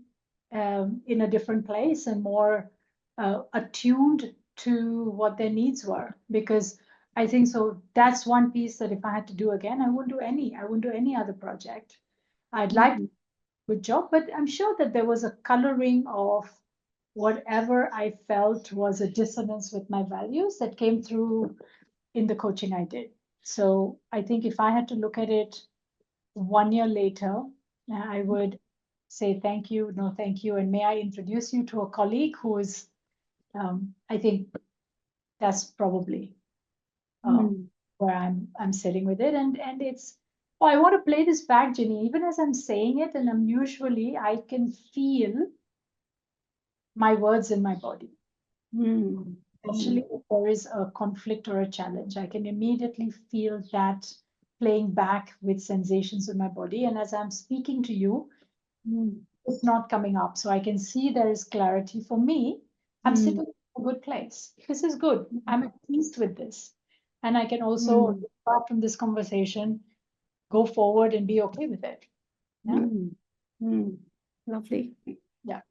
in a different place and more attuned to what their needs were. Because I think so that's one piece that if I had to do again, I wouldn't do any other project. I'd like a good job, but I'm sure that there was a coloring of whatever I felt was a dissonance with my values that came through in the coaching I did. So I think if I had to look at it 1 year later, I would say thank you, no thank you, and may I introduce you to a colleague who is, I think that's probably where I'm sitting with it, and it's. Oh, I want to play this back, Jenny. Even as I'm saying it, and I can feel my words in my body. Especially if there is a conflict or a challenge, I can immediately feel that playing back with sensations in my body. And as I'm speaking to you, it's not coming up. So I can see there is clarity for me. I'm sitting in a good place. This is good. I'm at peace with this. And I can also, apart from this conversation, go forward and be okay with it. Yeah. Lovely. Yeah.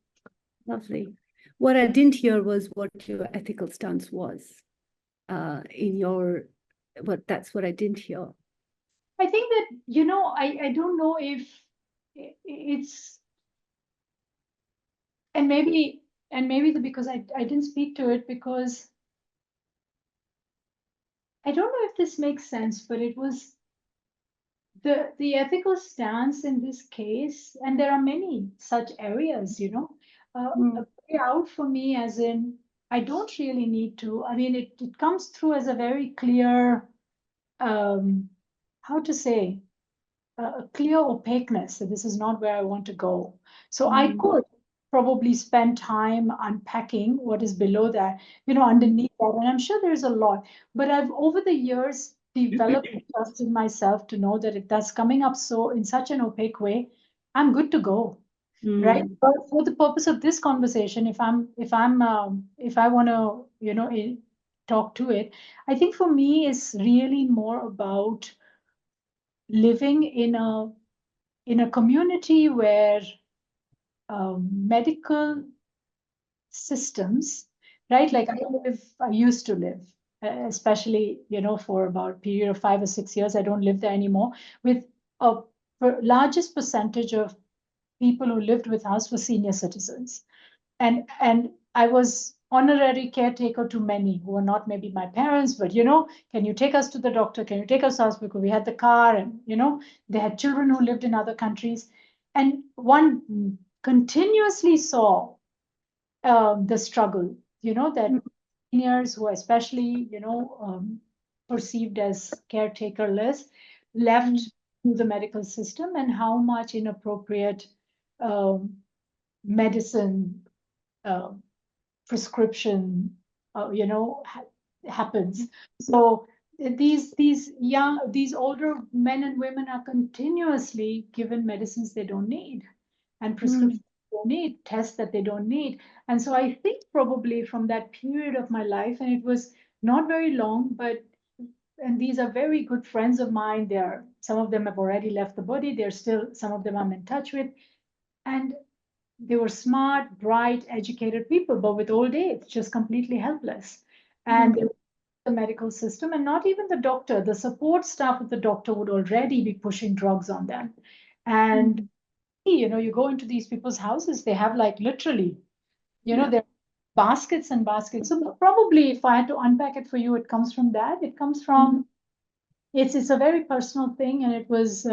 Lovely. What I didn't hear was what your ethical stance was. That's what I didn't hear. I think that, I don't know if it's, and maybe because I didn't speak to it because I don't know if this makes sense, but it was the ethical stance in this case, and there are many such areas, a way out for me as in I don't really need to. I mean, it comes through as a very clear, how to say, a clear opaqueness that this is not where I want to go. So I could probably spend time unpacking what is below that, underneath that. And I'm sure there's a lot, but I've over the years developed trust in myself to know that if that's coming up so in such an opaque way, I'm good to go. Right. But for the purpose of this conversation, if I want to, talk to it, I think for me it's really more about living in a community where medical systems, right? Like I used to live, especially, for about a period of 5 or 6 years. I don't live there anymore with a largest percentage of people who lived with us were senior citizens. And I was honorary caretaker to many who were not maybe my parents, but can you take us to the doctor? Can you take us to hospital? We had the car, and they had children who lived in other countries. And one continuously saw the struggle, that seniors who are especially, perceived as caretakerless, left to the medical system, and how much inappropriate medicine prescription, happens. So these older men and women are continuously given medicines they don't need, and prescriptions they don't need, tests that they don't need. And so I think probably from that period of my life, and it was not very long, and these are very good friends of mine. Some of them have already left the body. Some of them I'm in touch with. And they were smart, bright, educated people, but with old age, just completely helpless. And the medical system, and not even the doctor, the support staff of the doctor would already be pushing drugs on them. And you go into these people's houses, they have like literally, their baskets and baskets. So probably if I had to unpack it for you, it comes from that. It comes from, it's a very personal thing. And it was,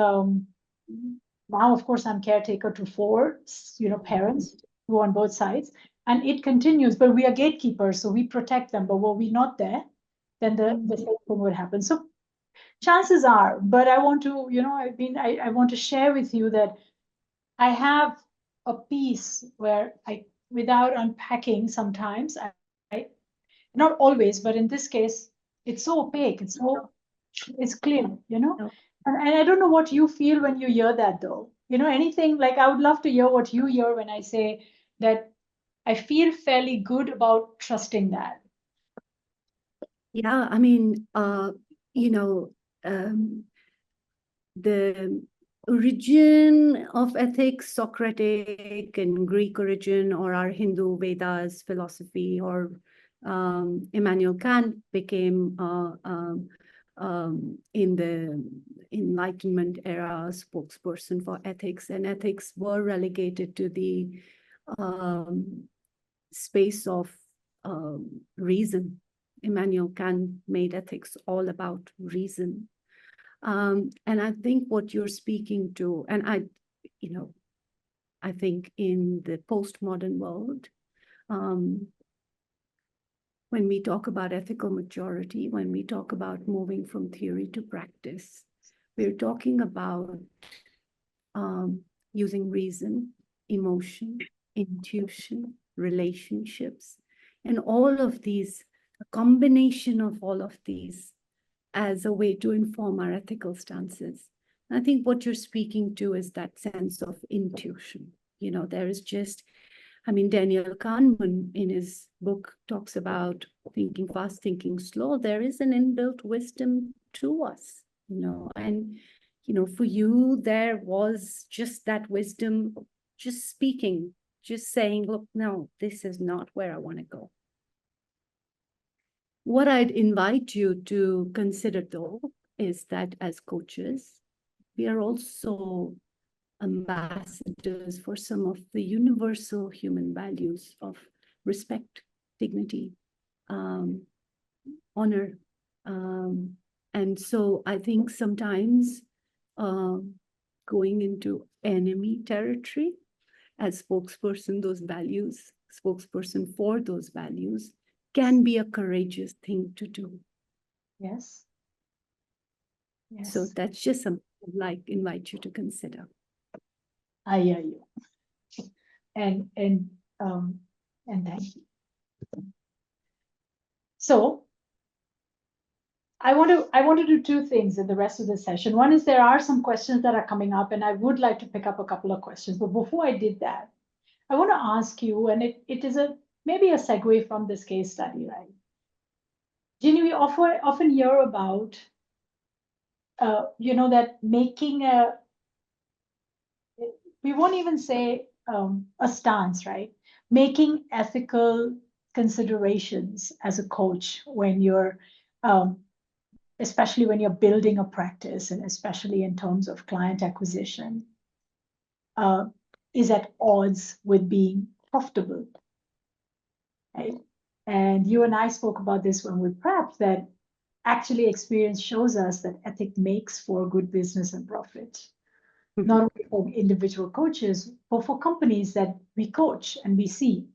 now, of course, I'm caretaker to 4, parents who are on both sides, and it continues. But we are gatekeepers, so we protect them. But were we not there, then the same thing would happen. So chances are, but I want to, I want to share with you that I have a piece where without unpacking, sometimes I not always, but in this case, it's so opaque. It's clear, And I don't know what you feel when you hear that, though. Anything like, I would love to hear what you hear when I say that I feel fairly good about trusting that. Yeah, I mean, the origin of ethics, Socratic and Greek origin, or our Hindu Vedas philosophy, or Immanuel Kant became in the Enlightenment era spokesperson for ethics, and ethics were relegated to the space of reason. Immanuel Kant made ethics all about reason. And I think what you're speaking to, and I think in the postmodern world, when we talk about ethical maturity, when we talk about moving from theory to practice, we're talking about using reason, emotion, intuition, relationships, and all of these, a combination of all of these as a way to inform our ethical stances. And I think what you're speaking to is that sense of intuition. There is just, Daniel Kahneman in his book talks about thinking fast, thinking slow. There is an inbuilt wisdom to us, and, for you, there was just that wisdom, just speaking, just saying, look, no, this is not where I want to go. What I'd invite you to consider, though, is that as coaches, we are also ambassadors for some of the universal human values of respect, dignity, honor. And so I think sometimes going into enemy territory as spokesperson for those values, can be a courageous thing to do. Yes. So that's just something I'd invite you to consider. I hear you. And thank you. So I want to do 2 things in the rest of the session. One is there are some questions that are coming up, and I would like to pick up a couple of questions. But before I did that, I want to ask you, and it is maybe a segue from this case study, right? Jinny, we often hear about, that making we won't even say a stance, right? Making ethical considerations as a coach when you're especially when you're building a practice and especially in terms of client acquisition, is at odds with being profitable, right? And you and I spoke about this when we prepped, that actually experience shows us that ethic makes for good business and profit, not only for individual coaches, but for companies that we coach and we see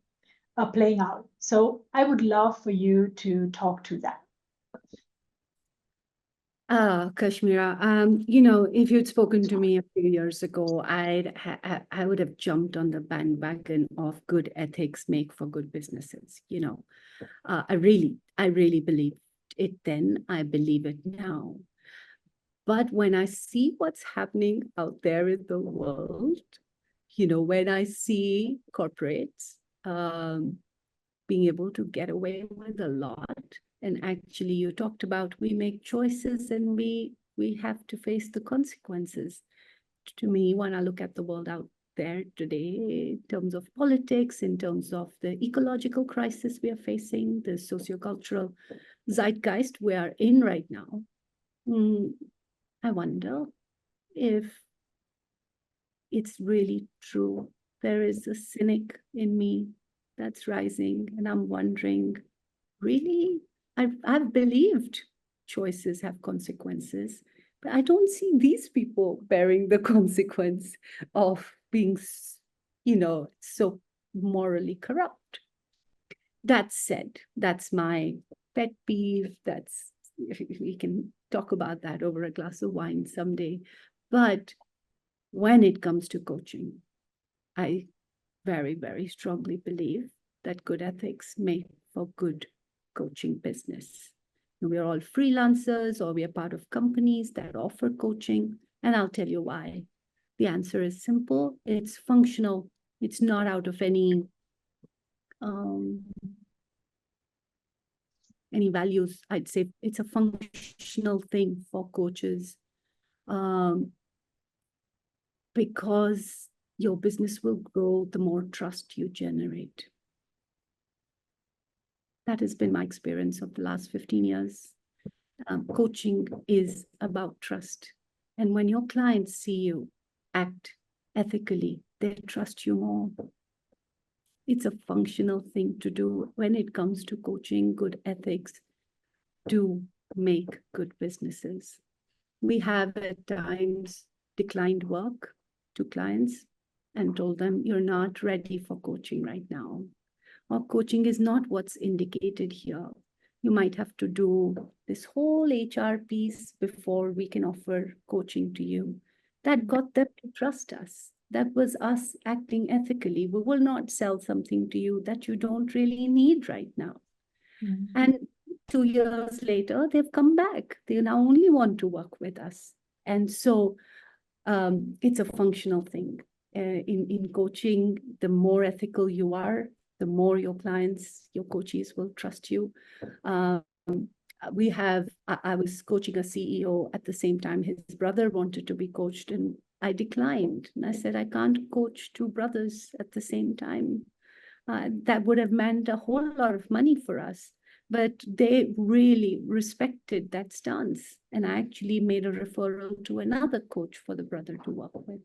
playing out. So I would love for you to talk to that. Kashmira, if you'd spoken to me a few years ago, I would have jumped on the bandwagon of good ethics make for good businesses. I really believed it then. I believe it now. But when I see what's happening out there in the world, when I see corporates being able to get away with a lot, and actually you talked about we make choices and we have to face the consequences. To me, when I look at the world out there today, in terms of politics, in terms of the ecological crisis we are facing, the sociocultural zeitgeist we are in right now, I wonder if it's really true. There is a cynic in me that's rising, and I'm wondering, really, I've believed choices have consequences, but I don't see these people bearing the consequence of being, so morally corrupt. That said, that's my pet peeve. We can talk about that over a glass of wine someday. But when it comes to coaching, I very, very strongly believe that good ethics make for good coaching business. We are all freelancers, or we are part of companies that offer coaching, and I'll tell you why. The answer is simple. It's functional. It's not out of any values. I'd say it's a functional thing for coaches, because your business will grow the more trust you generate. That has been my experience of the last 15 years. Coaching is about trust. And when your clients see you act ethically, they trust you more. It's a functional thing to do when it comes to coaching. Good ethics do make good businesses. We have at times declined work to clients and told them, you're not ready for coaching right now. Or coaching is not what's indicated here. You might have to do this whole HR piece before we can offer coaching to you. That got them to trust us. That was us acting ethically. We will not sell something to you that you don't really need right now. Mm-hmm. And 2 years later, they've come back. They now only want to work with us. And so it's a functional thing. In coaching, the more ethical you are, the more your clients, your coaches will trust you. I was coaching a CEO at the same time. His brother wanted to be coached, and I declined. And I said, I can't coach two brothers at the same time. That would have meant a whole lot of money for us. But they really respected that stance. And I actually made a referral to another coach for the brother to work with.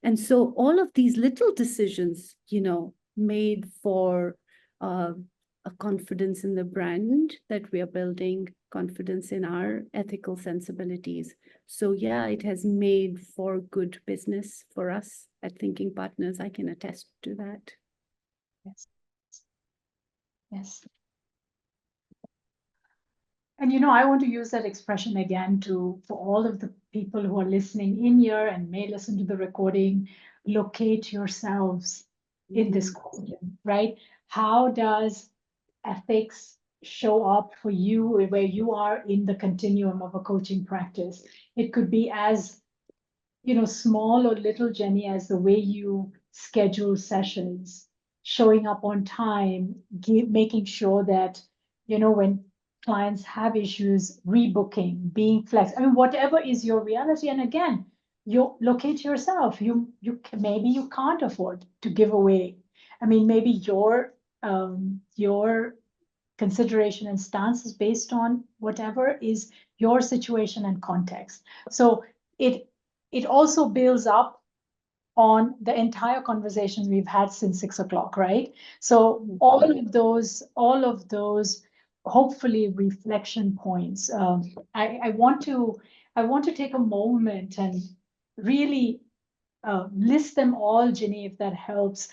And so all of these little decisions, made for a confidence in the brand that we are building, confidence in our ethical sensibilities. So yeah, it has made for good business for us at Thinking Partners. I can attest to that. Yes. Yes. And I want to use that expression again for all of the people who are listening in here and may listen to the recording, locate yourselves in this question, right? How does ethics show up for you where you are in the continuum of a coaching practice? It could be as, small or little, Jenny, as the way you schedule sessions, showing up on time, making sure that, when clients have issues, rebooking, being flexible. I mean, whatever is your reality. And again, you locate yourself. Maybe you can't afford to give away. I mean, maybe your consideration and stance is based on whatever is your situation and context. So it also builds up on the entire conversations we've had since 6 o'clock, right? So all of those hopefully reflection points. I want to take a moment and really list them all, Jinny, if that helps.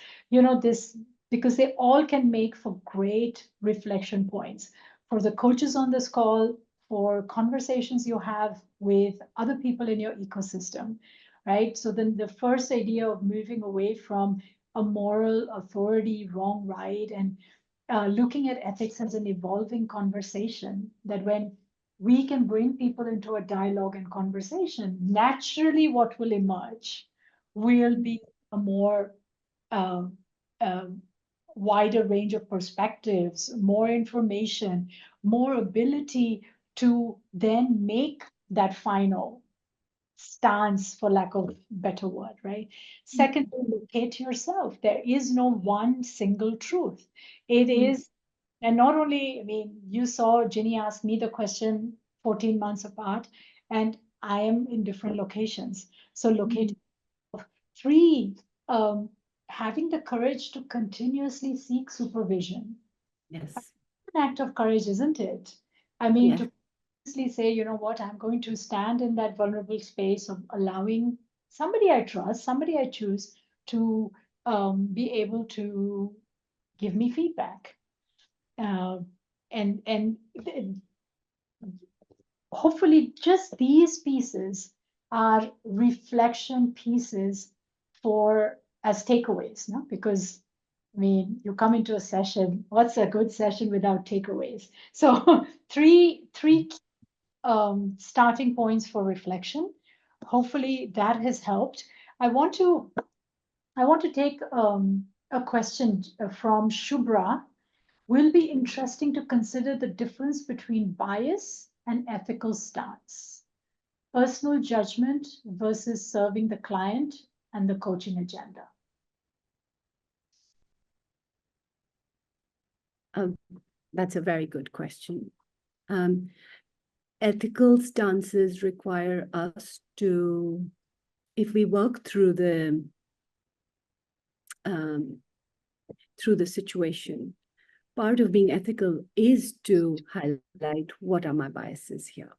This, because they all can make for great reflection points for the coaches on this call, for conversations you have with other people in your ecosystem, right? So then the first idea of moving away from a moral authority, wrong, right, and looking at ethics as an evolving conversation, that when we can bring people into a dialogue and conversation, naturally what will emerge will be a more um, um, wider range of perspectives, more information, more ability to then make that final stance, for lack of better word, right? Second, locate yourself. There is no one single truth. It is, and not only, I mean, you saw Jinny ask me the question 14 months apart, and I am in different locations. So locate. Three, having the courage to continuously seek supervision. Yes. An act of courage, isn't it? I mean, Yes. to continuously say, you know what, I'm going to stand in that vulnerable space of allowing somebody I trust, somebody I choose to be able to give me feedback. And hopefully just these pieces are reflection pieces for as takeaways, no? Because I mean, you come into a session, what's a good session without takeaways? So three starting points for reflection. Hopefully that has helped. I want to take a question from Shubra. Will be interesting to consider the difference between bias and ethical stance, personal judgment versus serving the client and the coaching agenda. That's a very good question. Ethical stances require us to, if we work through the situation, part of being ethical is to highlight what are my biases here.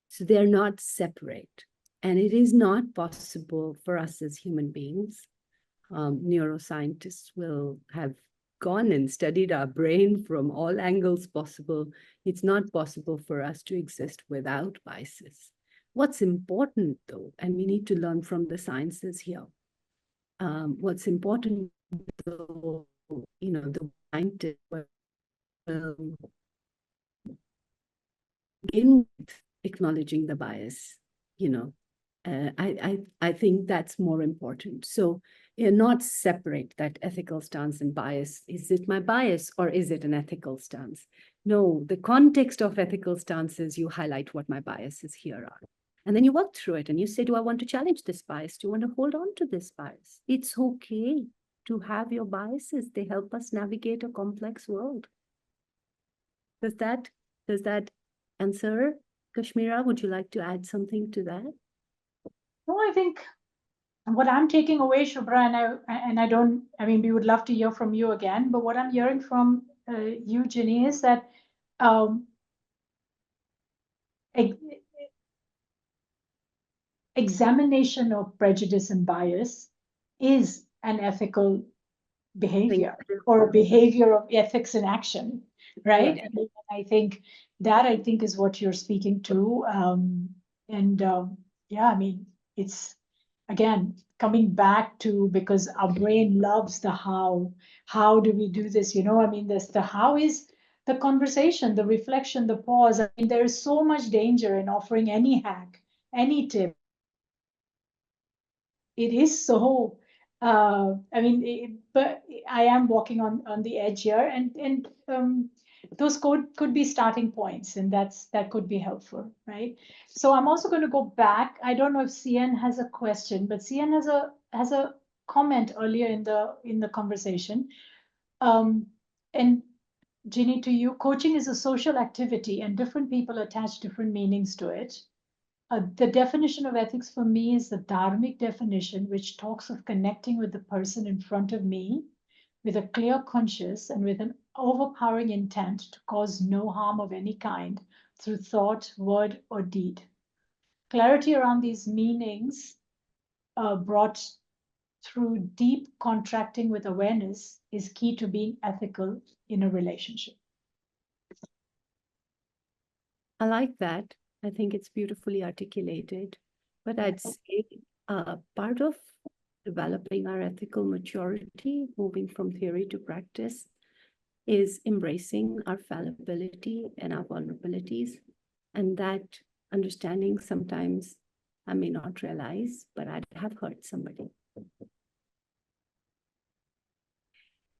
So they're not separate. And it is not possible for us as human beings. Neuroscientists will have gone and studied our brain from all angles possible. It's not possible for us to exist without biases. What's important, though, and we need to learn from the sciences here, what's important, though, the scientists will begin with acknowledging the bias, I think that's more important. So not separate that ethical stance and bias. Is it my bias or is it an ethical stance? No, the context of ethical stances, you highlight what my biases here are. And then you work through it and you say, do I want to challenge this bias? Do you want to hold on to this bias? It's okay to have your biases. They help us navigate a complex world. Does that answer? Kashmira, would you like to add something to that? No, I think what I'm taking away, Shubhra, I mean, we would love to hear from you again, but what I'm hearing from you, Jinny, is that examination of prejudice and bias is an ethical behavior or a behavior of ethics in action, right? Yes. And I think is what you're speaking to. Yeah, I mean, it's again coming back to, because our brain loves the how. How do we do this? I mean, the how is the conversation, the reflection, the pause. I mean, there is so much danger in offering any hack, any tip. It is so, I mean, but I am walking on the edge here, and those could be starting points, and that could be helpful, right? So I'm also going to go back. I don't know if CN has a question, but CN has a comment earlier in the conversation, and Jinny, to you, coaching is a social activity and different people attach different meanings to it. The definition of ethics for me is the dharmic definition, which talks of connecting with the person in front of me with a clear conscience and with an overpowering intent to cause no harm of any kind through thought, word, or deed. Clarity around these meanings brought through deep contracting with awareness is key to being ethical in a relationship. I like that. I think it's beautifully articulated. But I'd say part of developing our ethical maturity, moving from theory to practice, is embracing our fallibility and our vulnerabilities. And that understanding sometimes I may not realize, but I'd have hurt somebody.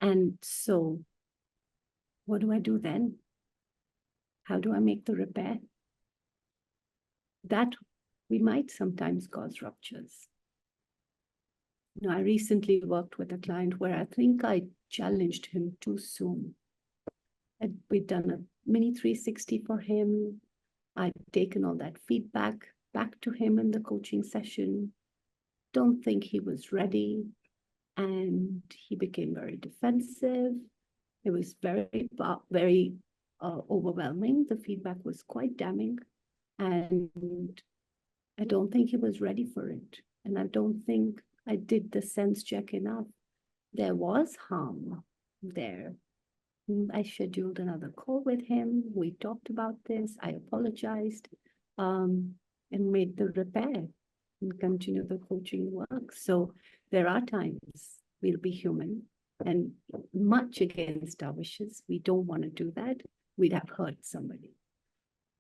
And so what do I do then? How do I make the repair? That we might sometimes cause ruptures. You know, I recently worked with a client where I think I challenged him too soon. And we'd done a mini 360 for him. I'd taken all that feedback back to him in the coaching session. Don't think he was ready. And he became very defensive. It was very overwhelming. The feedback was quite damning. And I don't think he was ready for it. And I don't think I did the sense check enough. There was harm there. I scheduled another call with him. We talked about this. I apologized and made the repair and continue the coaching work. So there are times we'll be human and much against our wishes. We don't want to do that. We'd have hurt somebody.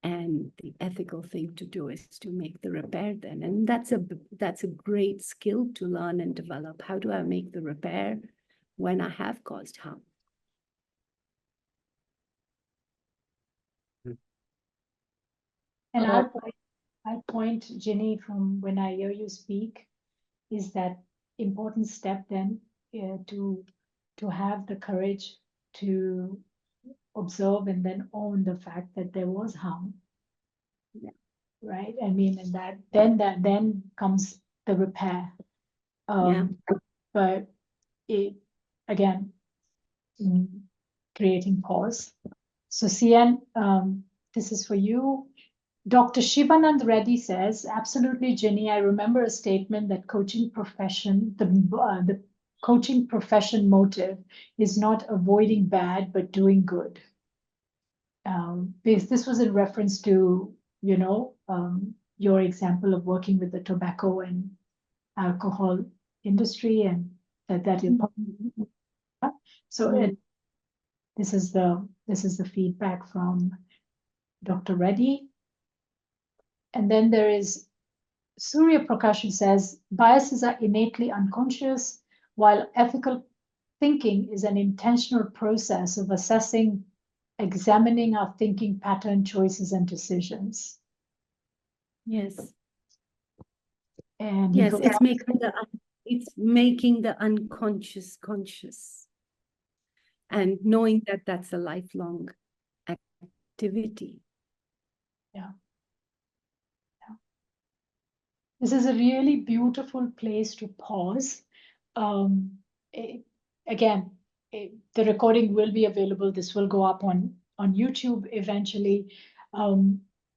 And the ethical thing to do is to make the repair then. And that's a great skill to learn and develop. How do I make the repair when I have caused harm? And I point, Jinny, from when I hear you speak, is that important step then to have the courage to observe and then own the fact that there was harm. Yeah. Right? I mean, and that then comes the repair. But it again, creating pause. So CN, this is for you. Dr. Shivanand Reddy says, absolutely, Jinny. I remember a statement that coaching profession, the coaching profession motive is not avoiding bad, but doing good. Because this was in reference to, your example of working with the tobacco and alcohol industry and that. So this is the feedback from Dr. Reddy. And then there is Surya Prakash, who says biases are innately unconscious, while ethical thinking is an intentional process of assessing, examining our thinking pattern, choices, and decisions. Yes. And yes, it's making the unconscious conscious, and knowing that that's a lifelong activity. Yeah. This is a really beautiful place to pause. Again, the recording will be available. This will go up on YouTube eventually.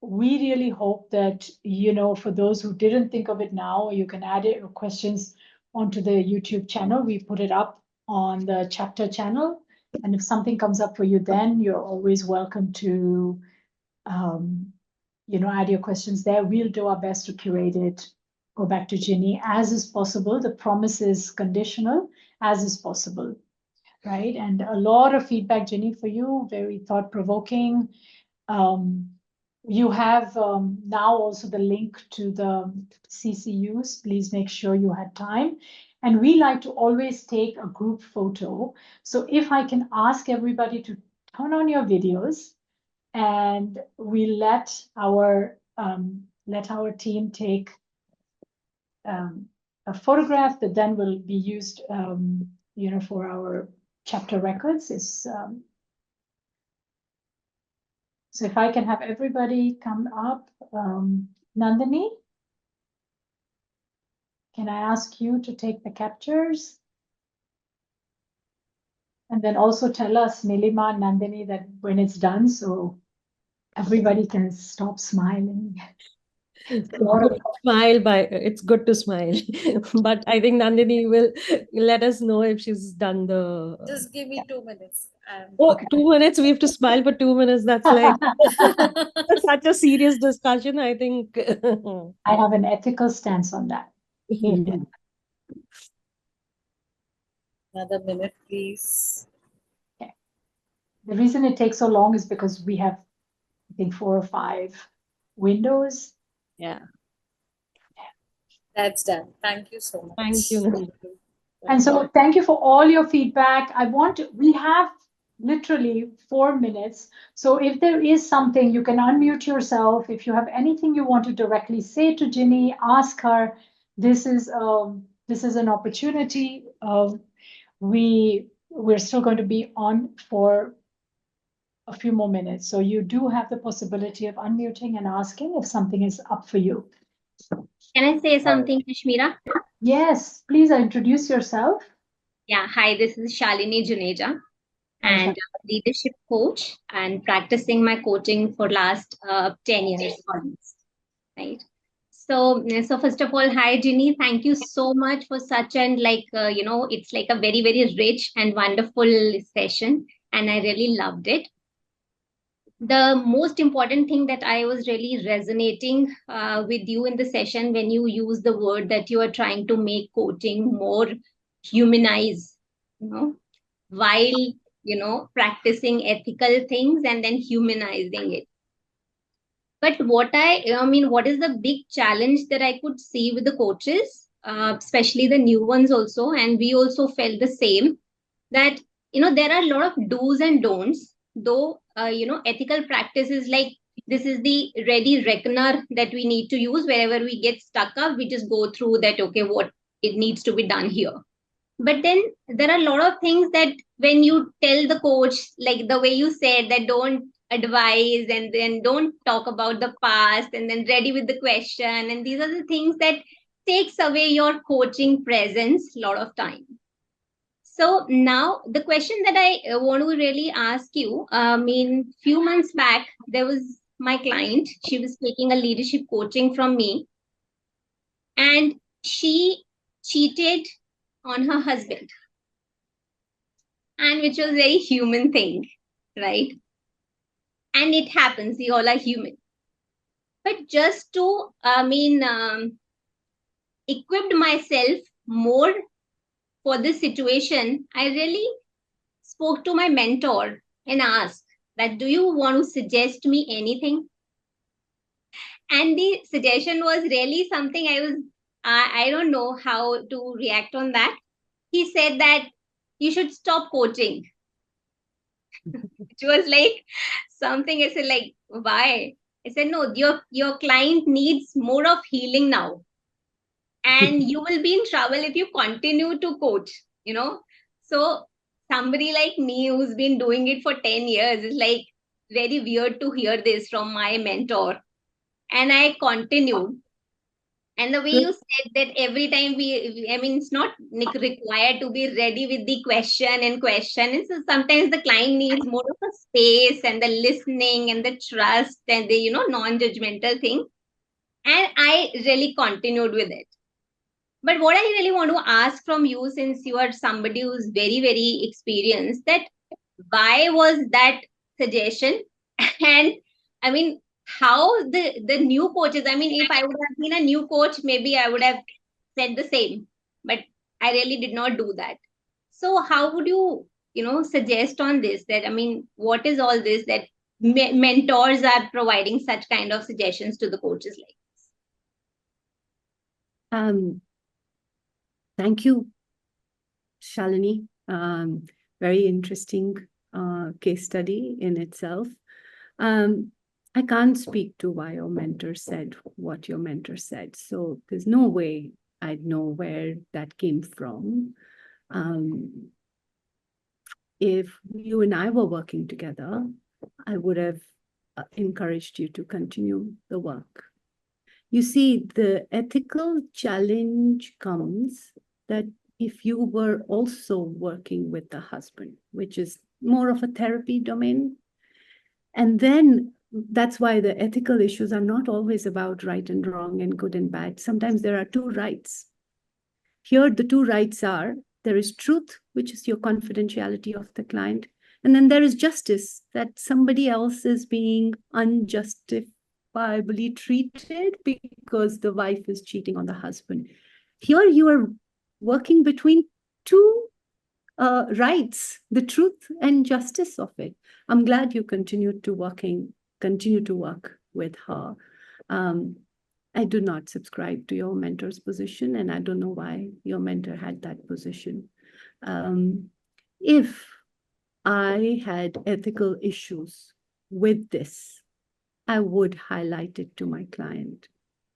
We really hope that, for those who didn't think of it now, you can add your questions onto the YouTube channel. We put it up on the chapter channel. And if something comes up for you, then you're always welcome to, add your questions there. We'll do our best to curate it. Go back to Jinny, as is possible. The promise is conditional, as is possible, right? And a lot of feedback, Jinny, for you, very thought-provoking. You have now also the link to the CCUs. Please make sure you had time. And we like to always take a group photo. So if I can ask everybody to turn on your videos, and we let our team take a photograph that then will be used, for our chapter records. So if I can have everybody come up, Nandini, can I ask you to take the captures? And then also tell us, Nilima, Nandini, that when it's done, so everybody can stop smiling. It's good to smile. But I think Nandini will let us know if she's done the. Just give me 2 minutes. Oh, Okay. 2 minutes. We have to smile for 2 minutes. That's like such a serious discussion. I think. I have an ethical stance on that. Another minute, please. The reason it takes so long is because we have, I think, 4 or 5 windows. Yeah. That's done. Thank you so much. Thank you. Nandini. And so thank you for all your feedback. We have literally 4 minutes. So if there is something, you can unmute yourself. If you have anything you want to directly say to Jinny, ask her. This is an opportunity. We're still going to be on for a few more minutes. So you do have the possibility of unmuting and asking if something is up for you. Can I say something, Kashmira? Yes, please introduce yourself. Yeah, hi, this is Shalini Juneja, Hi, and I'm a leadership coach and practicing my coaching for last 10 years almost, right? So first of all, hi, Jinny. Thank you so much for such an it's like a very, very rich and wonderful session, and I really loved it. The most important thing that I was really resonating with you in the session when you use the word that you are trying to make coaching more humanized, while, practicing ethical things and then humanizing it. But what is the big challenge that I could see with the coaches, especially the new ones also, and we also felt the same, that, there are a lot of do's and don'ts, though, ethical practices like this is the ready reckoner that we need to use wherever we get stuck up. We just go through that, okay, what it needs to be done here. But then there are a lot of things that when you tell the coach, like the way you said, that don't advise and then don't talk about the past and then ready with the question. And these are the things that takes away your coaching presence a lot of time. So now the question that I want to really ask you, few months back, there was my client, she was taking a leadership coaching from me, and she cheated on her husband, and which was a very human thing, right? And it happens, we all are human. But just to, equipped myself more for this situation, I really spoke to my mentor and asked that, do you want to suggest me anything? And the suggestion was really something I don't know how to react on that. He said that you should stop coaching. Which was like something I said, like, why? I said, no, your client needs more of healing now. And you will be in trouble if you continue to coach, So somebody like me who's been doing it for 10 years is like very weird to hear this from my mentor. And I continued. And the way you said that every time it's not required to be ready with the question. And so sometimes the client needs more of a space and the listening and the trust and the, non-judgmental thing. And I really continued with it. But what I really want to ask from you, since you are somebody who's very, very experienced, that why was that suggestion? And how the new coaches, if I would have been a new coach, maybe I would have said the same, but I really did not do that. So how would you, suggest on this, that, what is all this that mentors are providing such kind of suggestions to the coaches like this? Thank you, Shalini. Very interesting case study in itself. I can't speak to why your mentor said what your mentor said. So there's no way I'd know where that came from. If you and I were working together, I would have encouraged you to continue the work. You see, the ethical challenge comes that if you were also working with the husband, which is more of a therapy domain, and then that's why the ethical issues are not always about right and wrong and good and bad. Sometimes there are two rights. Here, the two rights are, there is truth, which is your confidentiality of the client, and then there is justice, that somebody else is being unjustifiably treated because the wife is cheating on the husband. Here you are working between two rights, the truth and justice of it. I'm glad you continue to work with her. I do not subscribe to your mentor's position, and I don't know why your mentor had that position. If I had ethical issues with this, I would highlight it to my client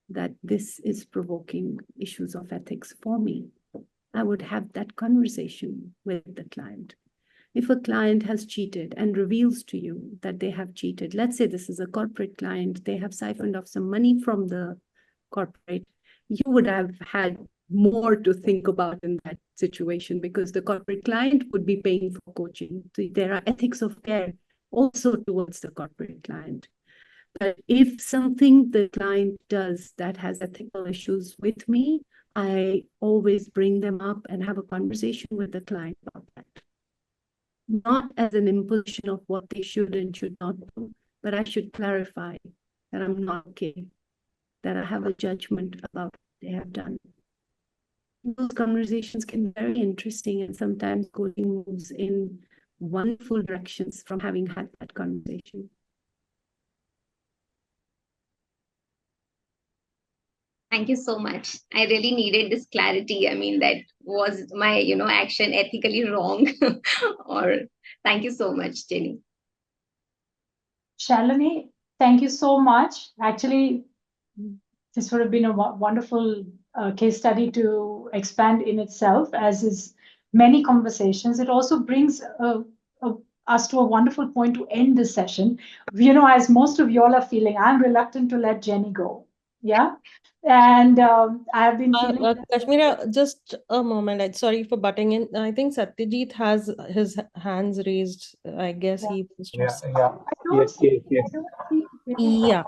that this is provoking issues of ethics for me. I would have that conversation with the client. If a client has cheated and reveals to you that they have cheated, let's say this is a corporate client, they have siphoned off some money from the corporate, you would have had more to think about in that situation because the corporate client would be paying for coaching. So there are ethics of care also towards the corporate client. But if something the client does that has ethical issues with me, I always bring them up and have a conversation with the client about that. Not as an imposition of what they should and should not do, but I should clarify that I'm not okay, that I have a judgment about what they have done. Those conversations can be very interesting, and sometimes coaching moves in wonderful directions from having had that conversation. Thank you so much. I really needed this clarity. I mean, that was my, action ethically wrong? Or thank you so much, Jinny. Shalini, thank you so much. Actually, this would have been a wonderful case study to expand in itself, as is many conversations. It also brings us to a wonderful point to end this session. As most of y'all are feeling, I'm reluctant to let Jenny go. Yeah. And I have been feeling Kashmira, just a moment. Sorry for butting in. I think Satyajit has his hands raised. I guess he wants to Yeah, say. yeah. Yes, yes, yes. Yeah,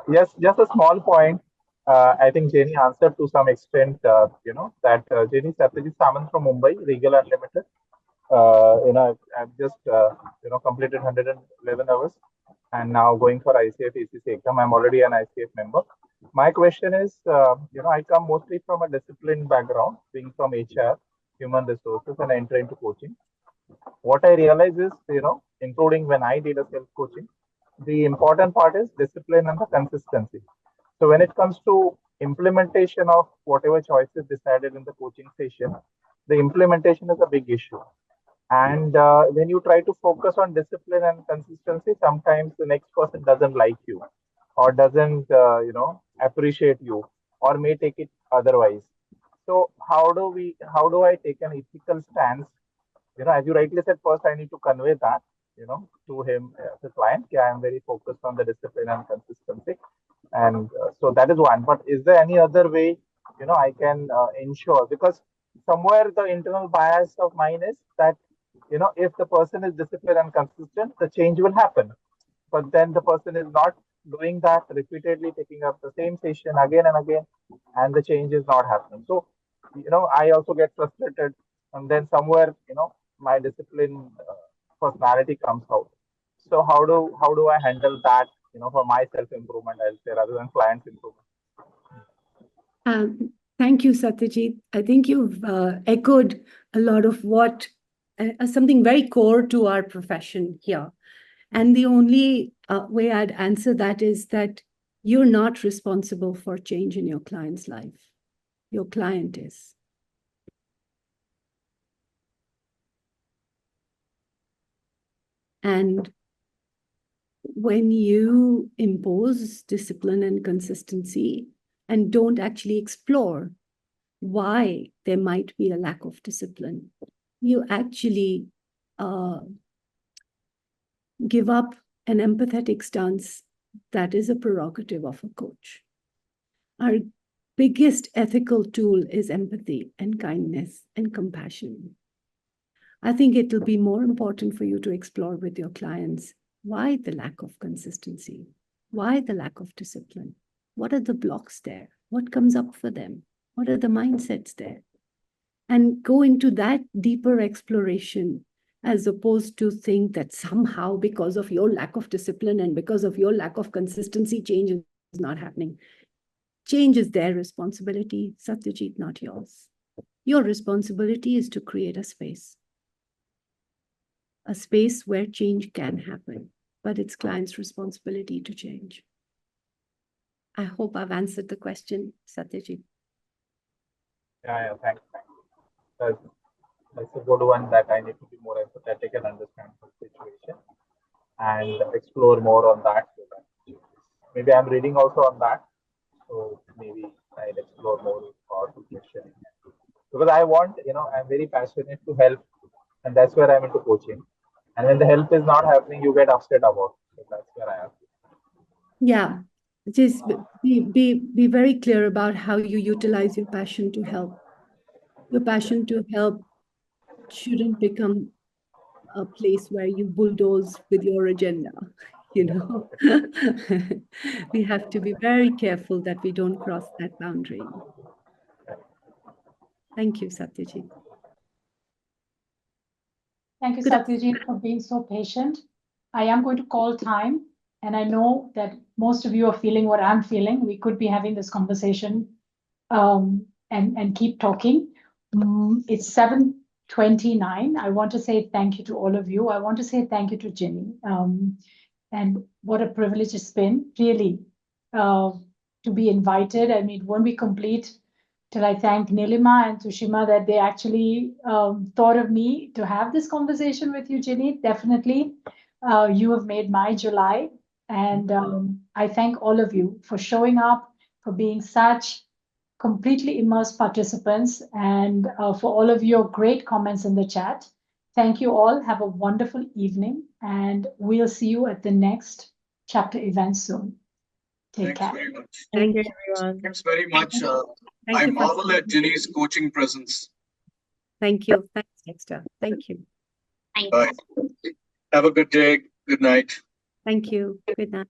Yes, just a small point. I think Jenny answered to some extent, that Jenny Satyajit Samant from Mumbai, Regal Unlimited. I've just, completed 111 hours and now going for ICF ACC exam. I'm already an ICF member. My question is, I come mostly from a discipline background, being from HR, human resources, and enter into coaching. What I realize is, including when I did a self-coaching, the important part is discipline and the consistency. So when it comes to implementation of whatever choices decided in the coaching session, the implementation is a big issue. And when you try to focus on discipline and consistency, sometimes the next person doesn't like you or doesn't, appreciate you or may take it otherwise. So how do I take an ethical stance? As you rightly said, first I need to convey that, to him, the client. Yeah, I'm very focused on the discipline and consistency. And so that is one. But is there any other way, I can ensure? Because somewhere the internal bias of mine is that, if the person is disciplined and consistent, the change will happen. But then the person is not doing that, repeatedly taking up the same session again and again, and the change is not happening. So, I also get frustrated, and then somewhere, my discipline personality comes out. So how do I handle that, for my self improvement, I'll say, rather than client's improvement? Thank you, Satyajit. I think you've echoed a lot of what something very core to our profession here. And the only way I'd answer that is that you're not responsible for change in your client's life. Your client is. And when you impose discipline and consistency and don't actually explore why there might be a lack of discipline, you actually give up an empathetic stance that is a prerogative of a coach. Our biggest ethical tool is empathy and kindness and compassion. I think it will be more important for you to explore with your clients why the lack of consistency, why the lack of discipline, what are the blocks there, what comes up for them, what are the mindsets there, and go into that deeper exploration as opposed to think that somehow because of your lack of discipline and because of your lack of consistency, change is not happening. Change is their responsibility, Satyajit, not yours. Your responsibility is to create a space where change can happen, but it's client's responsibility to change. I hope I've answered the question, Satyajit. Yeah, thanks. That's a good one, that I need to be more empathetic and understand the situation and explore more on that. Maybe I'm reading also on that, so maybe I'll explore more or to questioning. Because I want, I'm very passionate to help, and that's where I'm into coaching. And when the help is not happening, you get upset about it. So that's where I am. Yeah, just be very clear about how you utilize your passion to help. Your passion to help shouldn't become a place where you bulldoze with your agenda. We have to be very careful that we don't cross that boundary. Thank you, Satyajit. Thank you, Good. Satyajit, for being so patient. I am going to call time, and I know that most of you are feeling what I'm feeling. We could be having this conversation and keep talking. It's 7:29. I want to say thank you to all of you. I want to say thank you to Jinny. And what a privilege it's been, really, to be invited. I mean, it won't be complete till I thank Nilima and Tushima that they actually thought of me to have this conversation with you, Jinny. Definitely, you have made my July. And I thank all of you for showing up, for being such completely immersed participants, and for all of your great comments in the chat. Thank you all. Have a wonderful evening, and we'll see you at the next chapter event soon. Take care. Very much. Thank you, everyone. Thanks very much. Thank I you, marvel at Jinny's coaching presence. Thank you. Thanks, Dexter. Thank you. Thank you. Bye. Have a good day. Good night. Thank you. Good night.